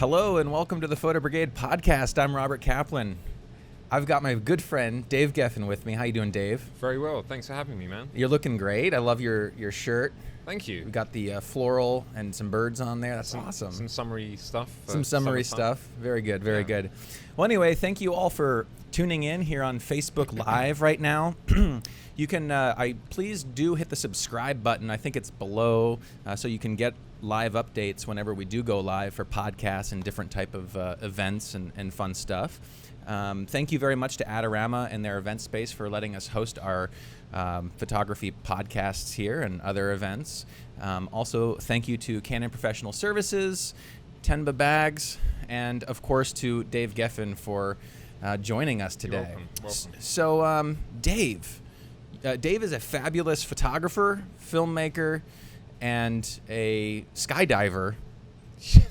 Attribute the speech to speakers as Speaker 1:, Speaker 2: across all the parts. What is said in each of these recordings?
Speaker 1: Hello and welcome to the Photo Brigade Podcast. I'm Robert Kaplan. I've got my good friend Dave Geffin with me. How you doing, Dave?
Speaker 2: Very well. Thanks for having me, man.
Speaker 1: You're looking great. I love your shirt.
Speaker 2: Thank you.
Speaker 1: We got the floral and some birds on there. That's awesome.
Speaker 2: Some summery stuff.
Speaker 1: Some summery stuff. Very good. Very good. Well, anyway, thank you all for tuning in here on Facebook Live right now. You can, please do hit the subscribe button. I think it's below, so you can get live updates whenever we do go live for podcasts and different type of events and fun stuff. Thank you very much to Adorama and their event space for letting us host our photography podcasts here and other events. Also, thank you to Canon Professional Services, Tenba Bags, and of course to Dave Geffin for joining us today.
Speaker 2: You're welcome.
Speaker 1: So, Dave is a fabulous photographer, filmmaker, and a skydiver.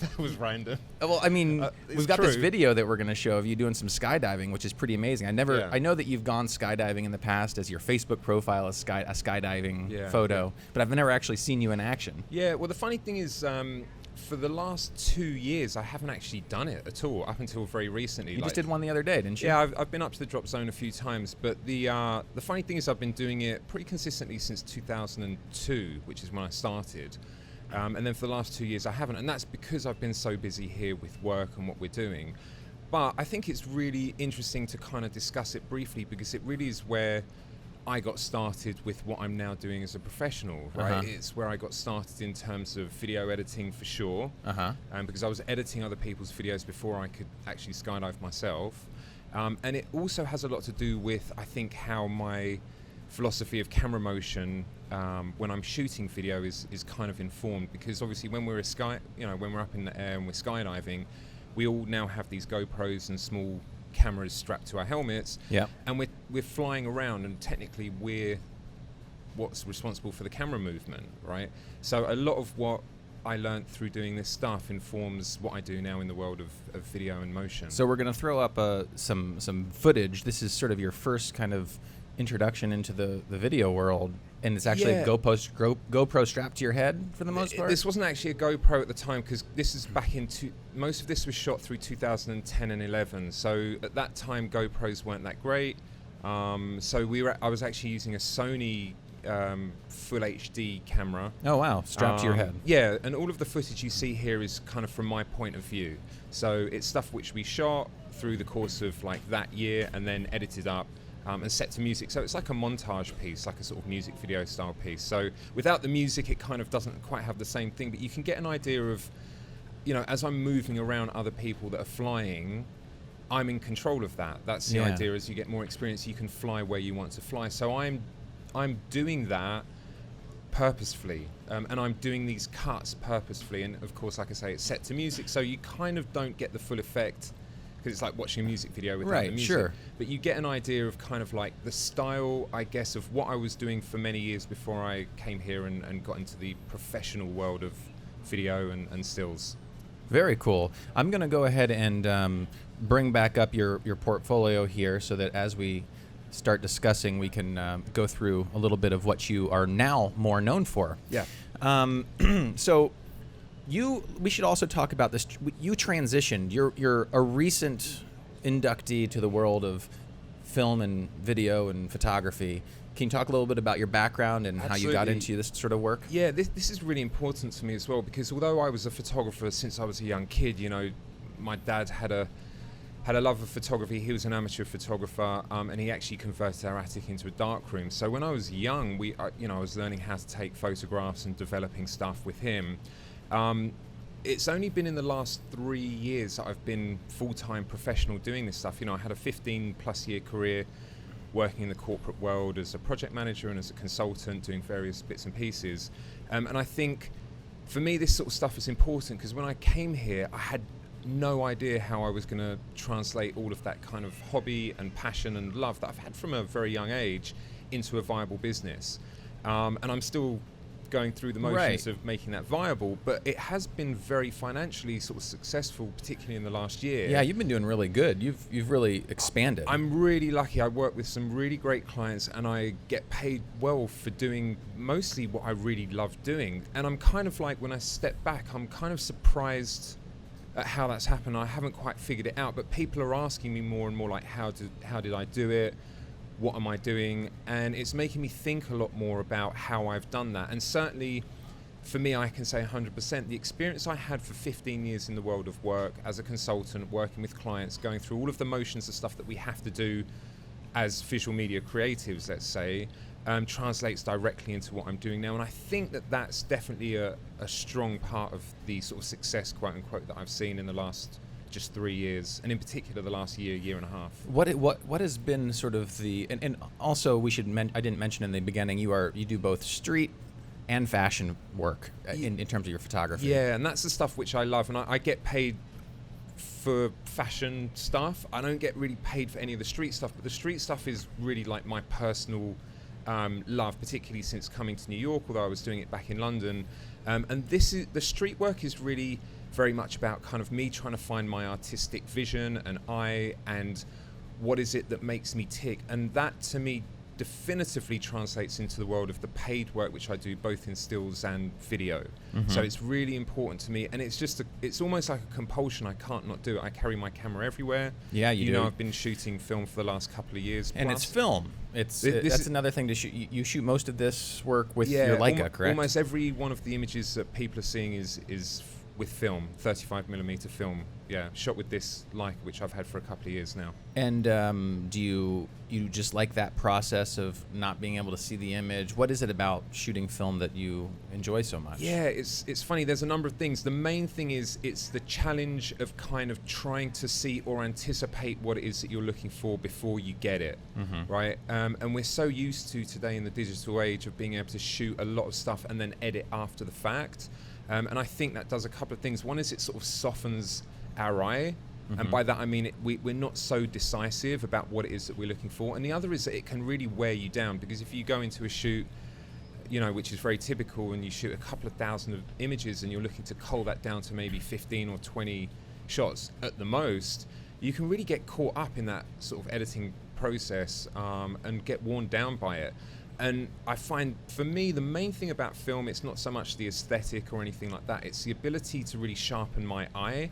Speaker 2: That was random.
Speaker 1: Well, I mean, we've got this
Speaker 2: true.
Speaker 1: video that we're going to show of you doing some skydiving, which is pretty amazing. I know that you've gone skydiving in the past, as your Facebook profile is a skydiving photo, but I've never actually seen you in action.
Speaker 2: Yeah, well, the funny thing is, for the last 2 years, I haven't actually done it at all, up until very recently.
Speaker 1: You just did one the other day, didn't you?
Speaker 2: Yeah, I've been up to the drop zone a few times, but the funny thing is I've been doing it pretty consistently since 2002, which is when I started. And then for the last 2 years I haven't, and that's because I've been so busy here with work and what we're doing. But I think it's really interesting to kind of discuss it briefly, because it really is where I got started with what I'm now doing as a professional, right?
Speaker 1: Uh-huh.
Speaker 2: It's where I got started in terms of video editing for sure, because I was editing other people's videos before I could actually skydive myself. And it also has a lot to do with, I think, how my philosophy of camera motion when I'm shooting video is kind of informed, because obviously when we're when we're up in the air and we're skydiving, we all now have these GoPros and small cameras strapped to our helmets, and we're flying around, and technically we're what's responsible for the camera movement, right? So a lot of what I learned through doing this stuff informs what I do now in the world of video and motion.
Speaker 1: So we're going to throw up some footage. This is sort of your first kind of introduction into the video world, and it's actually a GoPro strapped to your head for the most part?
Speaker 2: This wasn't actually a GoPro at the time, because this is back most of this was shot through 2010 and 11, so at that time GoPros weren't that great. So I was actually using a Sony full HD camera.
Speaker 1: Oh wow, strapped to your head.
Speaker 2: Yeah, and all of the footage you see here is kind of from my point of view. So it's stuff which we shot through the course of like that year and then edited up and set to music. So it's like a montage piece, like a sort of music video style piece. So without the music, it kind of doesn't quite have the same thing, but you can get an idea of, as I'm moving around other people that are flying, I'm in control of that. That's the idea. As you get more experience, you can fly where you want to fly. So I'm doing that purposefully, and I'm doing these cuts purposefully. And of course, like I say, it's set to music, so you kind of don't get the full effect, because it's like watching a music video without the music.
Speaker 1: Sure.
Speaker 2: But you get an idea of kind of like the style, I guess, of what I was doing for many years before I came here and got into the professional world of video and stills.
Speaker 1: Very cool. I'm going to go ahead and bring back up your portfolio here, so that as we start discussing, we can go through a little bit of what you are now more known for.
Speaker 2: Yeah.
Speaker 1: So we should also talk about this. You transitioned. You're a recent inductee to the world of film and video and photography. Can you talk a little bit about your background and how you got into this sort of work?
Speaker 2: Yeah, this is really important to me as well, because although I was a photographer since I was a young kid, my dad had a love of photography. He was an amateur photographer, and he actually converted our attic into a darkroom. So when I was young, I was learning how to take photographs and developing stuff with him. It's only been in the last 3 years that I've been full-time professional doing this stuff. I had a 15-plus year career working in the corporate world as a project manager and as a consultant, doing various bits and pieces. And I think, for me, this sort of stuff is important, because when I came here, I had no idea how I was going to translate all of that kind of hobby and passion and love that I've had from a very young age into a viable business. And I'm still going through the motions of making that viable, but it has been very financially sort of successful, particularly in the last year.
Speaker 1: Yeah, you've been doing really good. You've really expanded.
Speaker 2: I'm really lucky. I work with some really great clients, and I get paid well for doing mostly what I really love doing. And I'm kind of like, when I step back, I'm kind of surprised at how that's happened. I haven't quite figured it out, but people are asking me more and more, like, how did I do it? What am I doing? And it's making me think a lot more about how I've done that. And certainly, for me, I can say 100%, the experience I had for 15 years in the world of work as a consultant, working with clients, going through all of the motions of stuff that we have to do as visual media creatives, let's say, translates directly into what I'm doing now. And I think that that's definitely a strong part of the sort of success, quote unquote, that I've seen in the last just 3 years, and in particular the last year and a half.
Speaker 1: What has been sort of the, and also we should I didn't mention in the beginning, you do both street and fashion work in terms of your photography.
Speaker 2: Yeah, and that's the stuff which I love, and I get paid for fashion stuff. I don't get really paid for any of the street stuff, but the street stuff is really like my personal love, particularly since coming to New York, although I was doing it back in London. And the street work is really very much about kind of me trying to find my artistic vision and eye, and what is it that makes me tick. And that, to me, definitively translates into the world of the paid work, which I do both in stills and video. So it's really important to me, and it's almost like a compulsion. I can't not do it. I carry my camera everywhere.
Speaker 1: Yeah, you do.
Speaker 2: know, I've been shooting film for the last couple of years.
Speaker 1: And
Speaker 2: plus.
Speaker 1: it's film. That's another thing to shoot. You shoot most of this work with your Leica, correct?
Speaker 2: Almost every one of the images that people are seeing is with film, 35mm film. Yeah, shot with this Leica, which I've had for a couple of years now.
Speaker 1: And do you just like that process of not being able to see the image? What is it about shooting film that you enjoy so much?
Speaker 2: Yeah, it's funny. There's a number of things. The main thing is it's the challenge of kind of trying to see or anticipate what it is that you're looking for before you get it, right? And we're so used to today in the digital age of being able to shoot a lot of stuff and then edit after the fact. And I think that does a couple of things. One is it sort of softens our eye. And by that I mean we're not so decisive about what it is that we're looking for. And the other is that it can really wear you down, because if you go into a shoot, which is very typical, and you shoot a couple of thousand of images and you're looking to cull that down to maybe 15 or 20 shots at the most, you can really get caught up in that sort of editing process and get worn down by it. And I find, for me, the main thing about film, it's not so much the aesthetic or anything like that, it's the ability to really sharpen my eye.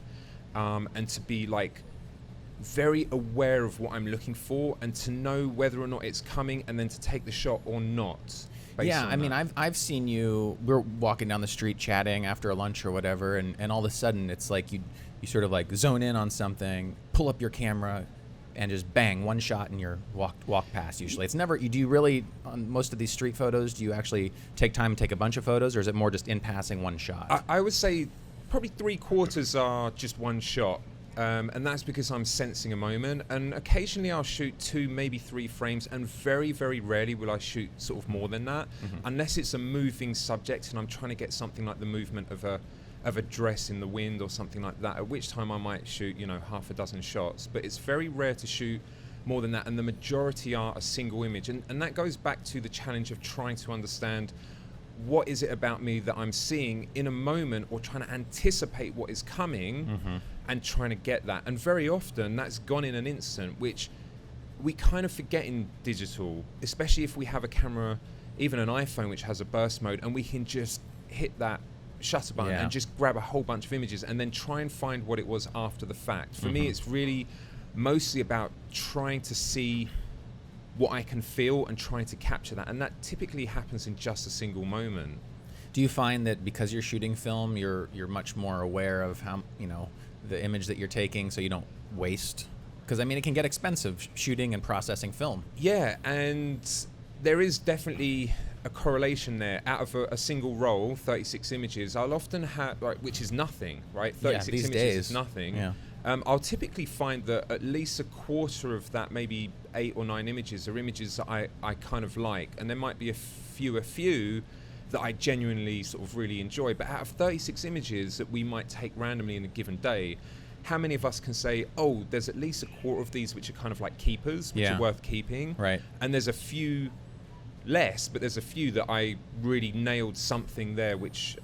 Speaker 2: And to be like very aware of what I'm looking for, and to know whether or not it's coming, and then to take the shot or not.
Speaker 1: Yeah, I mean, I've seen you. We're walking down the street chatting after a lunch or whatever, and all of a sudden it's like you sort of like zone in on something, pull up your camera, and just bang, one shot, and you're walk past. Usually, it's never. Do you really, on most of these street photos, do you actually take time and take a bunch of photos, or is it more just in passing one shot?
Speaker 2: I would say probably 3/4 are just one shot, and that's because I'm sensing a moment. And occasionally I'll shoot 2, maybe 3 frames, and very, very rarely will I shoot sort of more than that, unless it's a moving subject and I'm trying to get something like the movement of a dress in the wind or something like that, at which time I might shoot, half a dozen shots. But it's very rare to shoot more than that, and the majority are a single image. And that goes back to the challenge of trying to understand what is it about me that I'm seeing in a moment, or trying to anticipate what is coming and trying to get that. And very often that's gone in an instant, which we kind of forget in digital, especially if we have a camera, even an iPhone, which has a burst mode, and we can just hit that shutter button and just grab a whole bunch of images and then try and find what it was after the fact. For me, it's really mostly about trying to see what I can feel and trying to capture that, and that typically happens in just a single moment.
Speaker 1: Do you find that because you're shooting film, you're much more aware of how the image that you're taking, so you don't waste? Because I mean, it can get expensive shooting and processing film.
Speaker 2: Yeah, and there is definitely a correlation there. Out of a single roll, 36 images, I'll often have, which is nothing, right? 36
Speaker 1: these
Speaker 2: images
Speaker 1: days
Speaker 2: is nothing.
Speaker 1: Yeah.
Speaker 2: I'll typically find that at least 1/4 of that, maybe 8 or 9 images, are images that I kind of like, and there might be a few that I genuinely sort of really enjoy. But out of 36 images that we might take randomly in a given day, how many of us can say, oh, there's at least 1/4 of these which are kind of like keepers, which are worth keeping,
Speaker 1: right?
Speaker 2: And there's a few less, but there's a few that I really nailed something there, which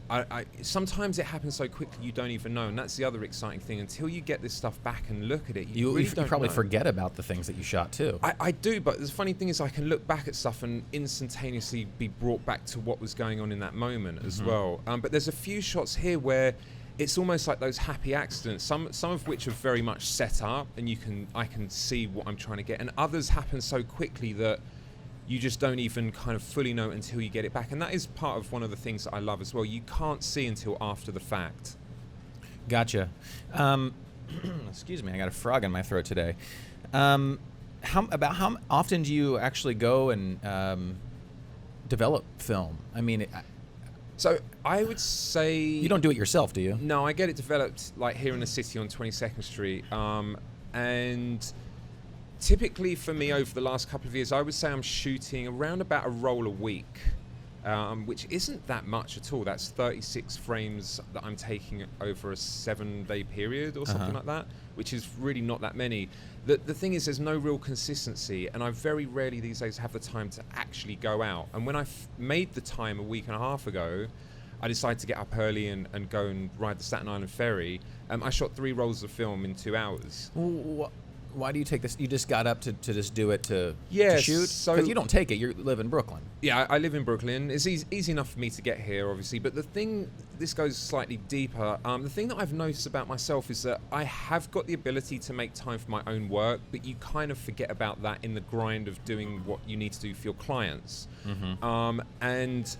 Speaker 2: I sometimes it happens so quickly you don't even know, and that's the other exciting thing. Until you get this stuff back and look at it, you really don't
Speaker 1: probably
Speaker 2: know.
Speaker 1: Forget about the things that you shot too.
Speaker 2: I do, but the funny thing is I can look back at stuff and instantaneously be brought back to what was going on in that moment as well. But there's a few shots here where it's almost like those happy accidents, some of which are very much set up, and I can see what I'm trying to get, and others happen so quickly that you just don't even kind of fully know until you get it back. And that is part of one of the things that I love as well. You can't see until after the fact.
Speaker 1: Gotcha. Excuse me, I got a frog in my throat today. How often do you actually go and develop film? I mean,
Speaker 2: so I would say...
Speaker 1: You don't do it yourself, do you?
Speaker 2: No, I get it developed like here in the city on 22nd Street. And typically for me over the last couple of years, I would say I'm shooting around about a roll a week, which isn't that much at all. That's 36 frames that I'm taking over a 7-day period or something like that, which is really not that many. The thing is, there's no real consistency, and I very rarely these days have the time to actually go out. And when I made the time a week and a half ago, I decided to get up early and go and ride the Staten Island ferry. I shot 3 rolls of film in 2 hours.
Speaker 1: Why do you take this? You just got up to just do it to shoot?
Speaker 2: Because
Speaker 1: you don't take it. You live in Brooklyn.
Speaker 2: Yeah, I live in Brooklyn. It's easy enough for me to get here, obviously. But this goes slightly deeper. The thing that I've noticed about myself is that I have got the ability to make time for my own work, but you kind of forget about that in the grind of doing what you need to do for your clients. And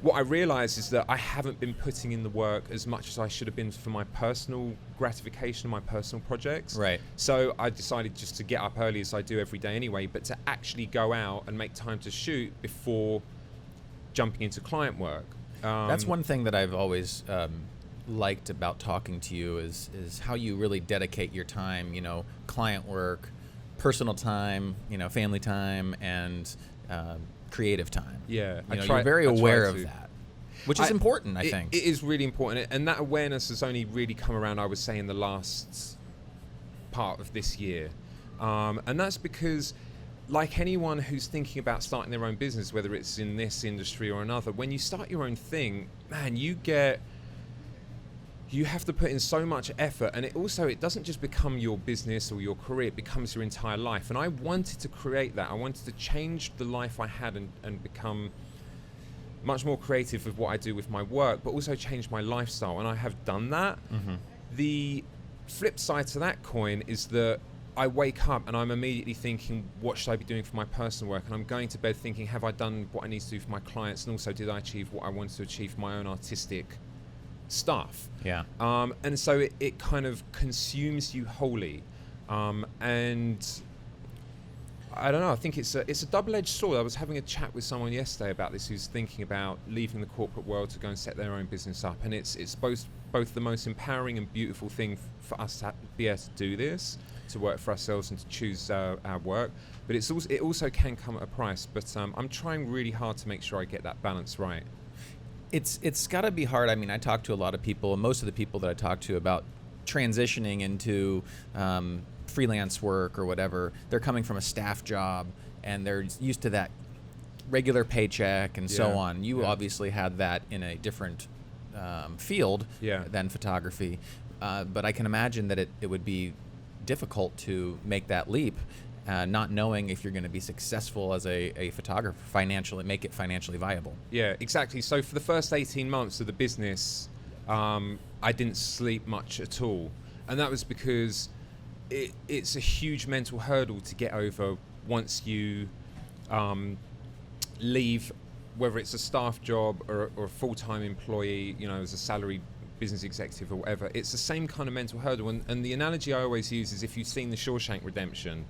Speaker 2: what I realize is that I haven't been putting in the work as much as I should have been for my personal gratification, my personal projects.
Speaker 1: Right.
Speaker 2: So I decided just to get up early, as I do every day anyway, but to actually go out and make time to shoot before jumping into client work.
Speaker 1: That's one thing that I've always liked about talking to you is how you really dedicate your time, client work, personal time, family time, and creative time.
Speaker 2: Yeah,
Speaker 1: you're very aware of that, which is important, I think.
Speaker 2: It is really important, and that awareness has only really come around, I would say, in the last part of this year. And that's because, like anyone who's thinking about starting their own business, whether it's in this industry or another, when you start your own thing, man, you have to put in so much effort, and it doesn't just become your business or your career, it becomes your entire life. And I wanted to create that. I wanted to change the life I had and become much more creative with what I do with my work, but also change my lifestyle, and I have done that. The flip side to that coin is that I wake up and I'm immediately thinking, what should I be doing for my personal work? And I'm going to bed thinking, have I done what I need to do for my clients? And also, did I achieve what I wanted to achieve for my own artistic stuff?
Speaker 1: Yeah.
Speaker 2: And so it kind of consumes you wholly. And I don't know, I think it's a double-edged sword. I was having a chat with someone yesterday about this who's thinking about leaving the corporate world to go and set their own business up. And it's both the most empowering and beautiful thing for us to be able to do this, to work for ourselves and to choose our work. But it also can come at a price. But I'm trying really hard to make sure I get that balance right.
Speaker 1: It's got to be hard. I mean, I talk to a lot of people, and most of the people that I talk to about transitioning into freelance work or whatever, they're coming from a staff job and they're used to that regular paycheck and so on. You obviously had that in a different field than photography, but I can imagine that it would be difficult to make that leap, not knowing if you're going to be successful as a photographer, make it financially viable. Yeah,
Speaker 2: exactly. So for the first 18 months of the business, I didn't sleep much at all. And that was because it's a huge mental hurdle to get over once you leave, whether it's a staff job or a full-time employee, as a salaried business executive or whatever. It's the same kind of mental hurdle. And the analogy I always use is, if you've seen The Shawshank Redemption,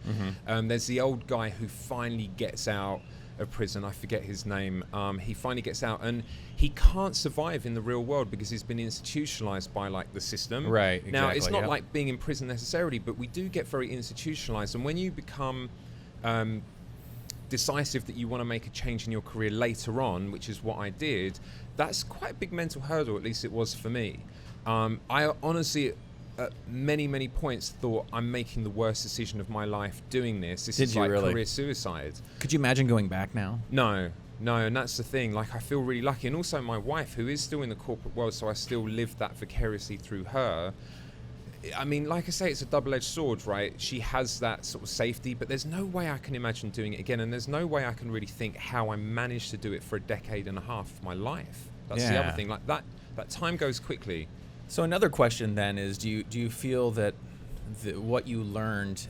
Speaker 2: there's the old guy who finally gets out of prison. I forget his name. He finally gets out, and he can't survive in the real world because he's been institutionalized by the system.
Speaker 1: Right. Exactly,
Speaker 2: now, it's not like being in prison necessarily, but we do get very institutionalized. And when you become decisive that you want to make a change in your career later on, which is what I did, that's quite a big mental hurdle. At least it was for me. I honestly, at many points, thought I'm making the worst decision of my life doing this. This is like career suicide.
Speaker 1: Could you imagine going back now?
Speaker 2: No, and that's the thing. I feel really lucky, and also my wife, who is still in the corporate world, so I still live that vicariously through her. I mean, like I say, it's a double-edged sword, right? She has that sort of safety, but there's no way I can imagine doing it again, and there's no way I can really think how I managed to do it for a decade and a half of my life. That's the other thing. That time goes quickly.
Speaker 1: So another question then is, do you feel that what you learned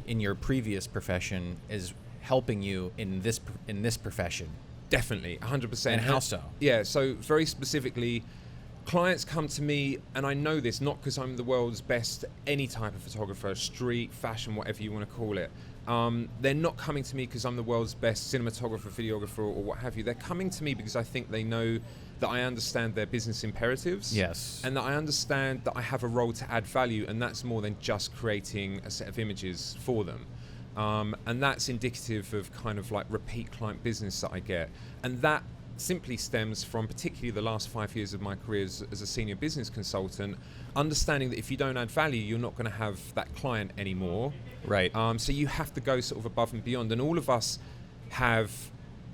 Speaker 1: in your previous profession is helping you in this profession?
Speaker 2: Definitely, 100%.
Speaker 1: And how so?
Speaker 2: Yeah, so very specifically, clients come to me, and I know this not because I'm the world's best any type of photographer, street, fashion, whatever you want to call it. They're not coming to me because I'm the world's best cinematographer, videographer, or what have you. They're coming to me because I think they know that I understand their business imperatives.
Speaker 1: Yes.
Speaker 2: And that I understand that I have a role to add value, and that's more than just creating a set of images for them. And that's indicative of kind of like repeat client business that I get. And that simply stems from particularly the last 5 years of my career as a senior business consultant, understanding that if you don't add value, you're not going to have that client anymore.
Speaker 1: Right.
Speaker 2: So you have to go sort of above and beyond. And all of us have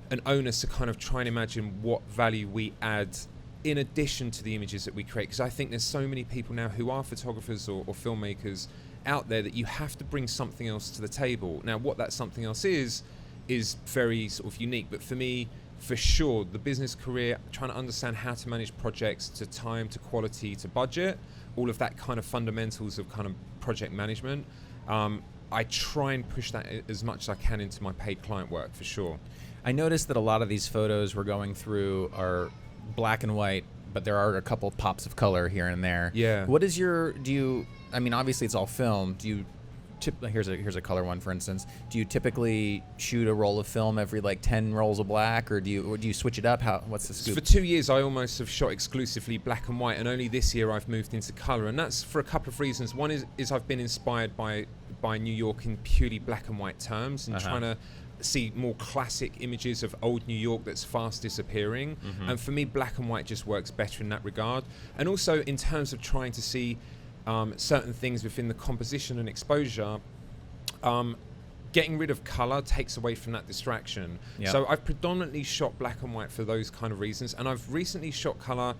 Speaker 2: an onus to kind of try and imagine what value we add in addition to the images that we create. Because I think there's so many people now who are photographers or filmmakers out there that you have to bring something else to the table. Now, what that something else is very sort of unique. But for me, for sure, the business career, trying to understand how to manage projects to time, to quality, to budget, all of that kind of fundamentals of kind of project management, I try and push that as much as I can into my paid client work, for sure.
Speaker 1: I noticed that a lot of these photos we're going through are black and white, but there are a couple pops of color here and there.
Speaker 2: Yeah.
Speaker 1: What is I mean, obviously it's all film. Here's a color one, for instance. Do you typically shoot a roll of film every like 10 rolls of black, or do you switch it up? What's the scoop?
Speaker 2: For 2 years, I almost have shot exclusively black and white, and only this year I've moved into color, and that's for a couple of reasons. One is I've been inspired by New York in purely black and white terms, and trying to see more classic images of old New York that's fast disappearing. And for me, black and white just works better in that regard. And also in terms of trying to see certain things within the composition and exposure, getting rid of color takes away from that distraction.
Speaker 1: Yep.
Speaker 2: So I've predominantly shot black and white for those kind of reasons, and I've recently shot color,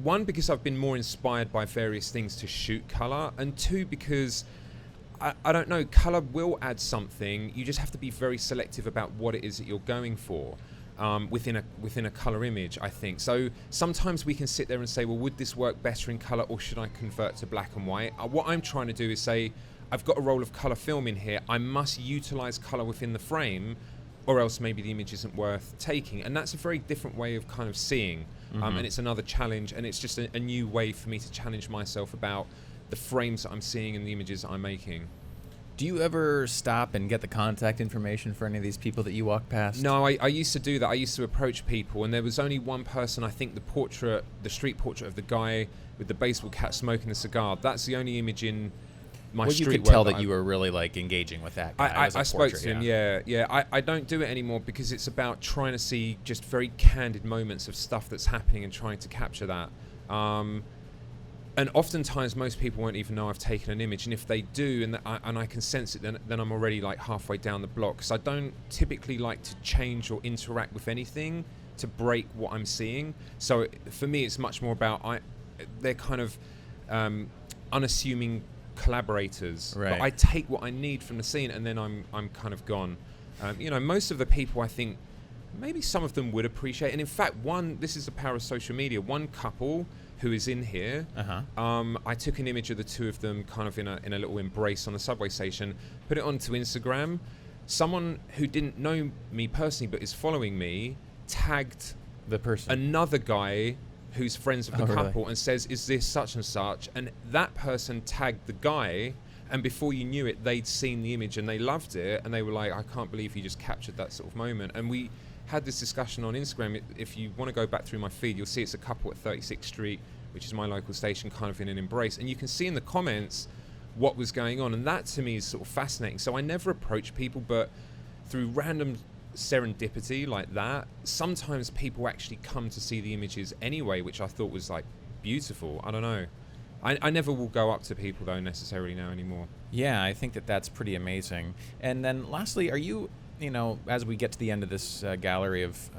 Speaker 2: one, because I've been more inspired by various things to shoot color, and two, because I don't know, color will add something. You just have to be very selective about what it is that you're going for within a color image, I think. So sometimes we can sit there and say, well, would this work better in color, or should I convert to black and white? What I'm trying to do is say, I've got a roll of color film in here. I must utilize color within the frame, or else maybe the image isn't worth taking. And that's a very different way of kind of seeing. And it's another challenge, and it's just a new way for me to challenge myself about the frames that I'm seeing and the images that I'm making.
Speaker 1: Do you ever stop and get the contact information for any of these people that you walk past?
Speaker 2: No, I used to do that. I used to approach people, and there was only one person, I think the street portrait of the guy with the baseball cap smoking a cigar. That's the only image in my street work.
Speaker 1: You could tell that you were really like engaging with that guy.
Speaker 2: I spoke to him, yeah. I don't do it anymore because it's about trying to see just very candid moments of stuff that's happening and trying to capture that. And oftentimes most people won't even know I've taken an image, and if they do and I can sense it, then I'm already like halfway down the block, because I don't typically like to change or interact with anything to break what I'm seeing. So for me, it's much more about they're kind of unassuming collaborators,
Speaker 1: right.
Speaker 2: But I take what I need from the scene, and then I'm kind of gone. Most of the people, I think maybe some of them would appreciate, and in fact, this is the power of social media. One couple who is in here, I took an image of the two of them kind of in a little embrace on a subway station, put it onto Instagram. Someone who didn't know me personally but is following me tagged
Speaker 1: the person,
Speaker 2: another guy who's friends of the couple,
Speaker 1: really?
Speaker 2: And says, is this such and such? And that person tagged the guy, and before you knew it, they'd seen the image and they loved it, and they were like, I can't believe you just captured that sort of moment. And we had this discussion on Instagram. If you want to go back through my feed, you'll see it's a couple at 36th Street, which is my local station, kind of in an embrace, and you can see in the comments what was going on, and that to me is sort of fascinating. So I never approach people, but through random serendipity like that, sometimes people actually come to see the images anyway, which I thought was like beautiful. I don't know. I never will go up to people though necessarily now anymore. Yeah,
Speaker 1: I think that's pretty amazing. And then lastly, are you as we get to the end of this gallery of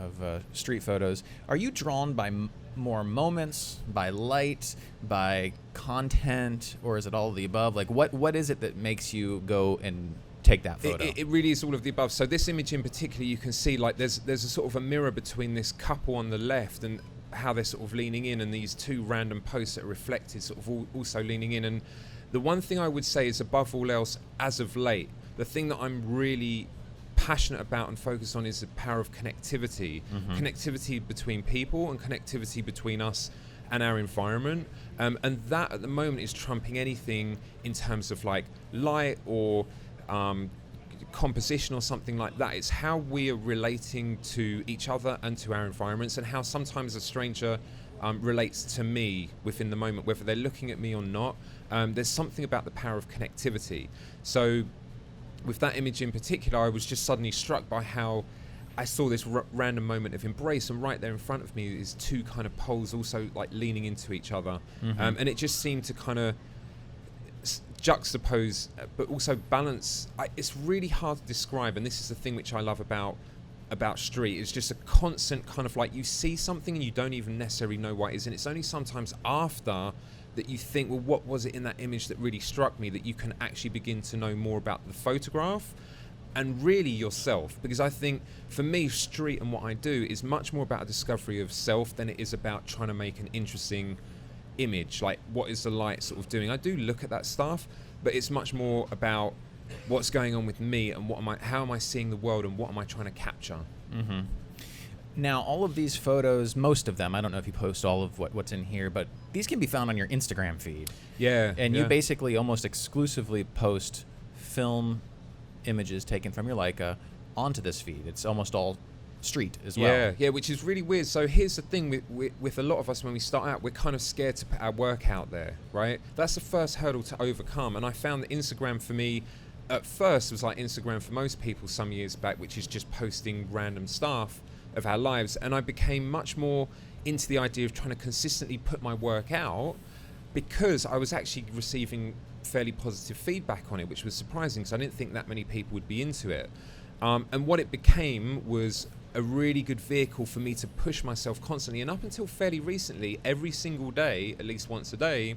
Speaker 1: street photos, are you drawn by more moments, by light, by content, or is it all of the above? Like what is it that makes you go and take that photo?
Speaker 2: It really is all of the above. So this image in particular, you can see like there's a sort of a mirror between this couple on the left, and how they're sort of leaning in, and these two random posts that are reflected sort of also leaning in. And the one thing I would say is, above all else, as of late, the thing that I'm really passionate about and focused on is the power of connectivity. Connectivity between people and connectivity between us and our environment. And that at the moment is trumping anything in terms of like light or composition or something like that. It's how we are relating to each other and to our environments, and how sometimes a stranger relates to me within the moment, whether they're looking at me or not. There's something about the power of connectivity. So with that image in particular, I was just suddenly struck by how I saw this random moment of embrace, and right there in front of me is two kind of poles also like leaning into each other. And it just seemed to kind of juxtapose but also balance. It's really hard to describe, and this is the thing which I love about street. It's just a constant kind of like, you see something and you don't even necessarily know what it is, and it's only sometimes after that you think, well, what was it in that image that really struck me, that you can actually begin to know more about the photograph and really yourself. Because I think for me, street and what I do is much more about a discovery of self than it is about trying to make an interesting image. Like, what is the light sort of doing? I do look at that stuff, but it's much more about what's going on with me and how am I seeing the world and what am I trying to capture.
Speaker 1: Now, all of these photos, most of them, I don't know if you post all of what's in here, but these can be found on your Instagram feed.
Speaker 2: Yeah.
Speaker 1: And you basically almost exclusively post film images taken from your Leica onto this feed. It's almost all street as well.
Speaker 2: Yeah, which is really weird. So here's the thing with a lot of us when we start out, we're kind of scared to put our work out there, right? That's the first hurdle to overcome. And I found that Instagram for me, at first, was like Instagram for most people some years back, which is just posting random stuff of our lives. And I became much more into the idea of trying to consistently put my work out, because I was actually receiving fairly positive feedback on it, which was surprising, because I didn't think that many people would be into it. And what it became was a really good vehicle for me to push myself constantly. And up until fairly recently, every single day, at least once a day,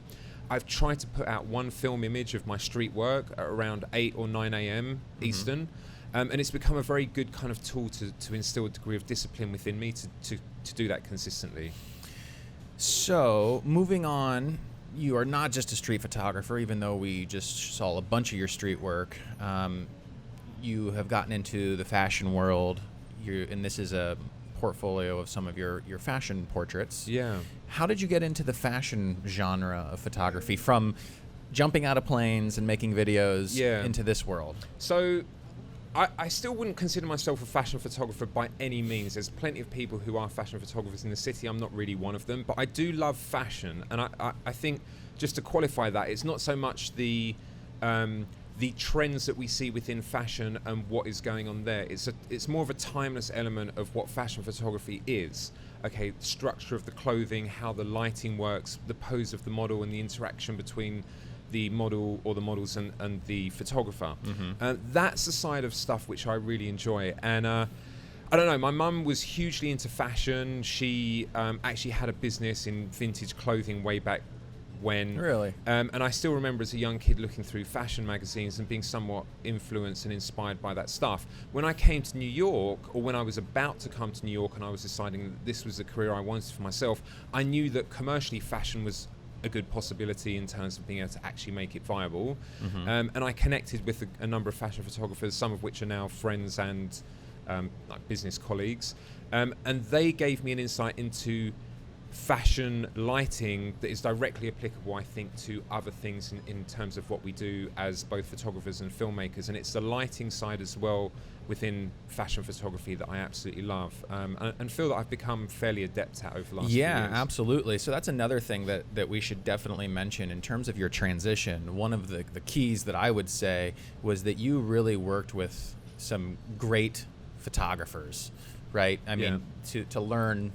Speaker 2: I've tried to put out one film image of my street work at around 8 or 9 a.m. Eastern. And it's become a very good kind of tool to instill a degree of discipline within me to do that consistently.
Speaker 1: So, moving on, you are not just a street photographer, even though we just saw a bunch of your street work. You have gotten into the fashion world, and this is a portfolio of some of your fashion portraits.
Speaker 2: Yeah.
Speaker 1: How did you get into the fashion genre of photography, from jumping out of planes and making videos into this world?
Speaker 2: So I still wouldn't consider myself a fashion photographer by any means. There's plenty of people who are fashion photographers in the city. I'm not really one of them, but I do love fashion. And I think, just to qualify that, it's not so much the trends that we see within fashion and what is going on there. It's more of a timeless element of what fashion photography is. Okay, the structure of the clothing, how the lighting works, the pose of the model, and the interaction between the model or the models and the photographer. That's the side of stuff which I really enjoy. And I don't know, my mum was hugely into fashion. She actually had a business in vintage clothing way back when.
Speaker 1: Really?
Speaker 2: And I still remember as a young kid looking through fashion magazines and being somewhat influenced and inspired by that stuff. When I came to New York, or when I was about to come to New York and I was deciding that this was the career I wanted for myself, I knew that commercially fashion was a good possibility in terms of being able to actually make it viable. And I connected with a number of fashion photographers, some of which are now friends and like business colleagues. And they gave me an insight into fashion lighting that is directly applicable, I think, to other things in terms of what we do as both photographers and filmmakers. And it's the lighting side as well within fashion photography that I absolutely love, and feel that I've become fairly adept at over the last few years.
Speaker 1: Yeah, absolutely. So that's another thing that we should definitely mention in terms of your transition. One of the keys that I would say was that you really worked with some great photographers, right? I mean, to learn,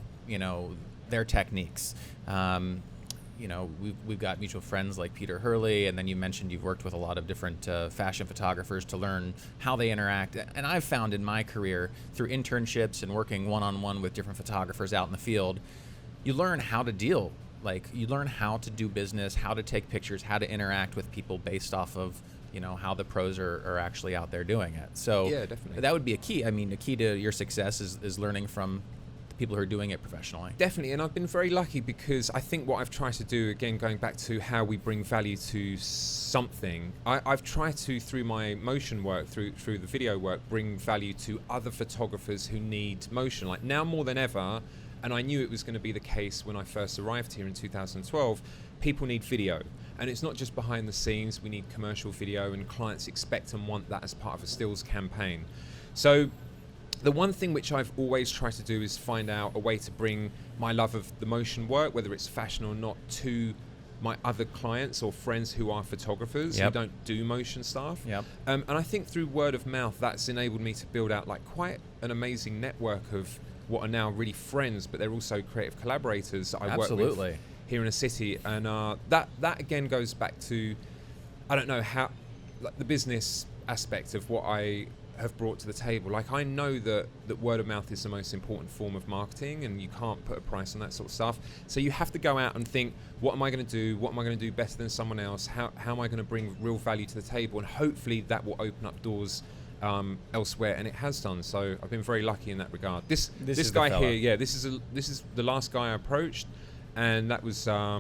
Speaker 1: their techniques. We've got mutual friends like Peter Hurley, and then you mentioned you've worked with a lot of different fashion photographers to learn how they interact. And I've found in my career, through internships and working one-on-one with different photographers out in the field, you learn how to deal. You learn how to do business, how to take pictures, how to interact with people based off of how the pros are actually out there doing it. So
Speaker 2: yeah, definitely.
Speaker 1: That would be a key. I mean, a key to your success is learning from people who are doing it professionally.
Speaker 2: Definitely, and I've been very lucky because I think what I've tried to do, again, going back to how we bring value to something, I've tried to, through my motion work, through the video work, bring value to other photographers who need motion. Like now more than ever, and I knew it was going to be the case when I first arrived here in 2012, people need video. And it's not just behind the scenes, we need commercial video, and clients expect and want that as part of a stills campaign. So the one thing which I've always tried to do is find out a way to bring my love of the motion work, whether it's fashion or not, to my other clients or friends who are photographers who don't do motion stuff. And I think through word of mouth, that's enabled me to build out like quite an amazing network of what are now really friends, but they're also creative collaborators that I work with here in the city. And that again goes back to, I don't know how, like the business aspect of what I have brought to the table. Like I know that word of mouth is the most important form of marketing, and you can't put a price on that sort of stuff. So you have to go out and think, what am I going to do? What am I going to do better than someone else? How am I going to bring real value to the table? And hopefully that will open up doors elsewhere, and it has done. So I've been very lucky in that regard. This guy here, this is the last guy I approached, and that was I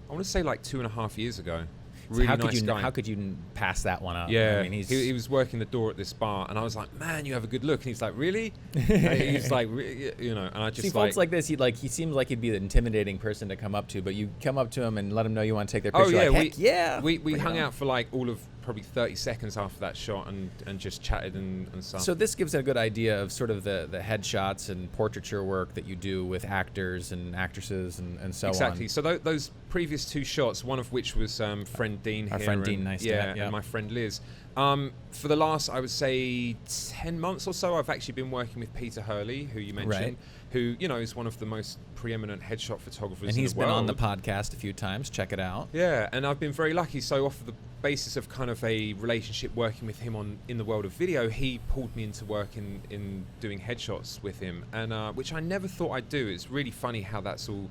Speaker 2: want to say like 2.5 years ago. Really nice guy.
Speaker 1: How could you pass that one up?
Speaker 2: Yeah,
Speaker 1: I mean,
Speaker 2: he was working the door at this bar, and I was like, "Man, you have a good look." And he's like, "Really?" He's like, you know, and I just
Speaker 1: folks like this. He seems like he'd be an intimidating person to come up to, but you come up to him and let him know you want to take their picture.
Speaker 2: Oh yeah,
Speaker 1: like,
Speaker 2: we hung out for like all of probably 30 seconds after that shot and just chatted and stuff.
Speaker 1: So this gives a good idea of sort of the headshots and portraiture work that you do with actors and actresses and so on.
Speaker 2: Exactly. So those previous 2 shots, one of which was friend Dean here.
Speaker 1: Our friend Dean, nice to have,
Speaker 2: and my friend Liz. For the last, I would say, 10 months or so, I've actually been working with Peter Hurley, who you mentioned, who, you know, is one of the most preeminent headshot photographers in the world.
Speaker 1: And he's been on the podcast a few times. Check it out.
Speaker 2: Yeah, and I've been very lucky. So off of the basis of kind of a relationship working with him in the world of video, he pulled me into work in doing headshots with him, and which I never thought I'd do. It's really funny how that's all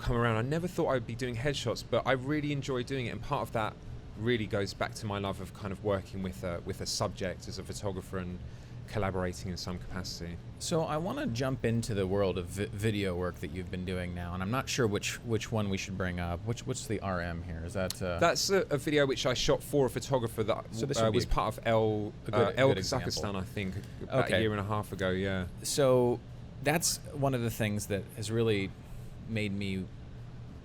Speaker 2: come around. I never thought I'd be doing headshots, but I really enjoy doing it, and part of that really goes back to my love of kind of working with a subject as a photographer and collaborating in some capacity.
Speaker 1: So I want to jump into the world of video work that you've been doing now, and I'm not sure which one we should bring up. What's the RM here? Is that
Speaker 2: that's a video which I shot for a photographer that was part of El Kazakhstan, I think, about a year and a half ago. Yeah.
Speaker 1: So that's one of the things that has really made me,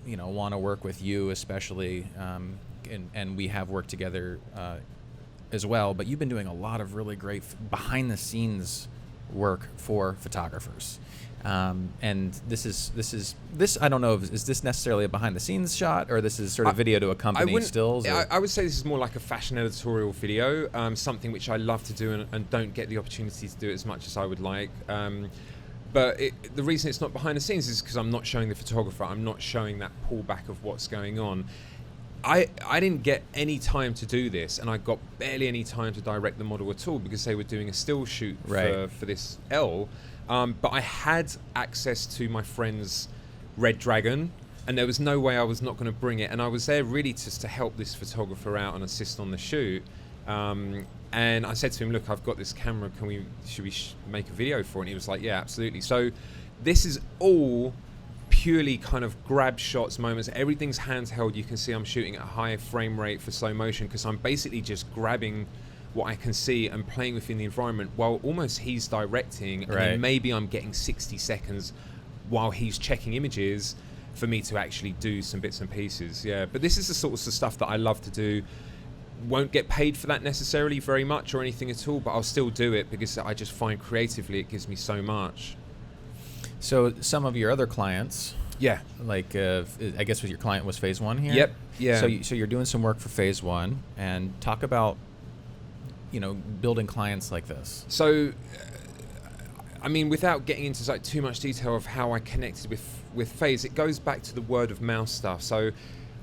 Speaker 1: you know, want to work with you, especially, and we have worked together as well. But you've been doing a lot of really great behind-the-scenes work for photographers, and this I don't know, is this necessarily a behind-the-scenes shot, or this is sort of video to accompany stills?
Speaker 2: I would say this is more like a fashion editorial video, something which I love to do and don't get the opportunity to do as much as I would like. But the reason it's not behind the scenes is because I'm not showing the photographer. I'm not showing that pullback of what's going on. I didn't get any time to do this, and I got barely any time to direct the model at all because they were doing a still shoot for this L. But I had access to my friend's Red Dragon, and there was no way I was not going to bring it. And I was there really just to help this photographer out and assist on the shoot. And I said to him, look, I've got this camera, should we make a video for it? And he was like, yeah, absolutely. So this is all purely kind of grab shots, moments. Everything's handheld. You can see I'm shooting at a high frame rate for slow motion because I'm basically just grabbing what I can see and playing within the environment while almost he's directing, and then maybe I'm getting 60 seconds while he's checking images for me to actually do some bits and pieces. Yeah, but this is the sort of stuff that I love to do. Won't get paid for that necessarily very much or anything at all, but I'll still do it because I just find creatively it gives me so much.
Speaker 1: So some of your other clients, like I guess your client was Phase 1 here?
Speaker 2: Yep. Yeah.
Speaker 1: So you're doing some work for Phase 1, and talk about, you know, building clients like this.
Speaker 2: So, I mean, without getting into like too much detail of how I connected with Phase, it goes back to the word of mouth stuff. So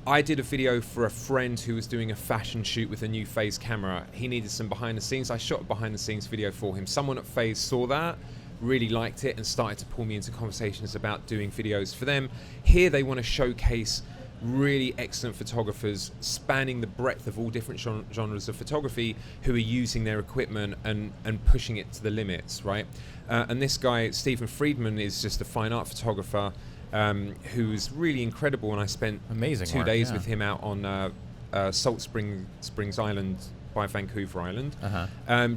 Speaker 2: I did a video for a friend who was doing a fashion shoot with a new Phase camera. He needed some behind the scenes. I shot a behind the scenes video for him. Someone at Phase saw that, really liked it, and started to pull me into conversations about doing videos for them. Here they want to showcase really excellent photographers spanning the breadth of all different genres of photography who are using their equipment and pushing it to the limits, right? And this guy, Stephen Friedman, is just a fine art photographer who's really incredible, and I spent
Speaker 1: amazing
Speaker 2: 2
Speaker 1: work,
Speaker 2: days with him out on Salt Springs Island by Vancouver Island,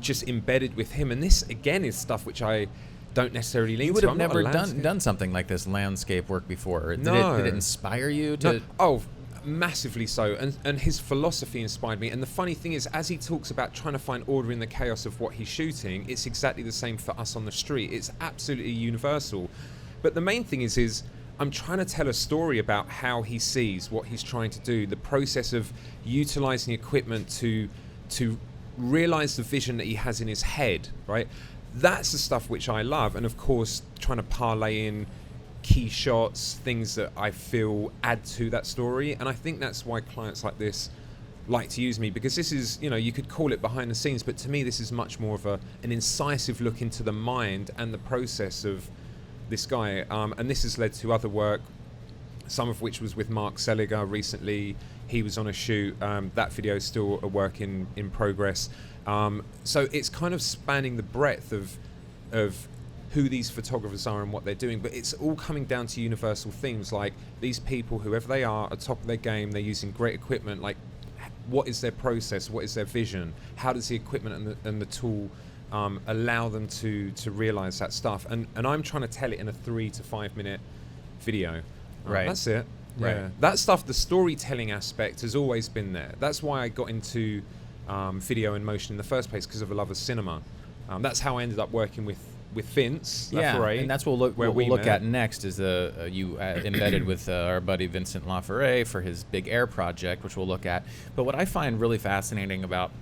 Speaker 2: just embedded with him. And this, again, is stuff which I don't necessarily lean to.
Speaker 1: You would have
Speaker 2: I'm not
Speaker 1: never
Speaker 2: a
Speaker 1: done something like this landscape work before.
Speaker 2: No.
Speaker 1: Did it inspire you to?
Speaker 2: No. Oh, massively so. And his philosophy inspired me. And the funny thing is, as he talks about trying to find order in the chaos of what he's shooting, it's exactly the same for us on the street. It's absolutely universal. But the main thing is I'm trying to tell a story about how he sees what he's trying to do, the process of utilizing equipment to realize the vision that he has in his head, right? That's the stuff which I love. And of course, trying to parlay in key shots, things that I feel add to that story. And I think that's why clients like this like to use me, because this is, you could call it behind the scenes, but to me this is much more of an incisive look into the mind and the process of this guy. And this has led to other work, some of which was with Mark Seliger recently. He was on a shoot. That video is still a work in progress. So it's kind of spanning the breadth of who these photographers are and what they're doing, but it's all coming down to universal themes, like these people, whoever they are top of their game, they're using great equipment. Like, what is their process? What is their vision? How does the equipment and the tool allow them to realize that stuff? And I'm trying to tell it in a 3 to 5 minute video.
Speaker 1: Right.
Speaker 2: That's it.
Speaker 1: Right.
Speaker 2: Yeah. That stuff, the storytelling aspect has always been there. That's why I got into video and motion in the first place, because of a love of cinema. That's how I ended up working with Vince. Laforet,
Speaker 1: and that's what we'll look
Speaker 2: met.
Speaker 1: at next. Is you embedded with our buddy Vincent Laforet for his Big Air project, which we'll look at. But what I find really fascinating about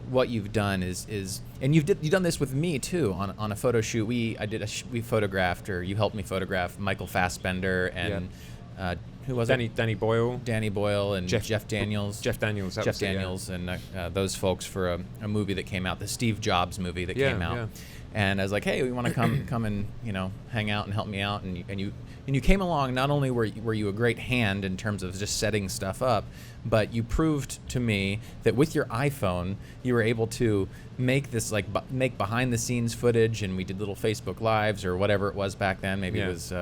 Speaker 1: what you've done is and you've done this with me too on a photo shoot. We photographed, or you helped me photograph, Michael Fassbender and who was it?
Speaker 2: Danny Boyle.
Speaker 1: Danny Boyle and Jeff Daniels.
Speaker 2: Jeff Daniels.
Speaker 1: And those folks for a movie that came out, the Steve Jobs movie that came out. Yeah. And I was like, hey, we want to come and hang out and help me out. And you came along. Not only were you a great hand in terms of just setting stuff up, but you proved to me that with your iPhone you were able to make this make behind the scenes footage. And we did little Facebook Lives or whatever it was back then. Maybe it was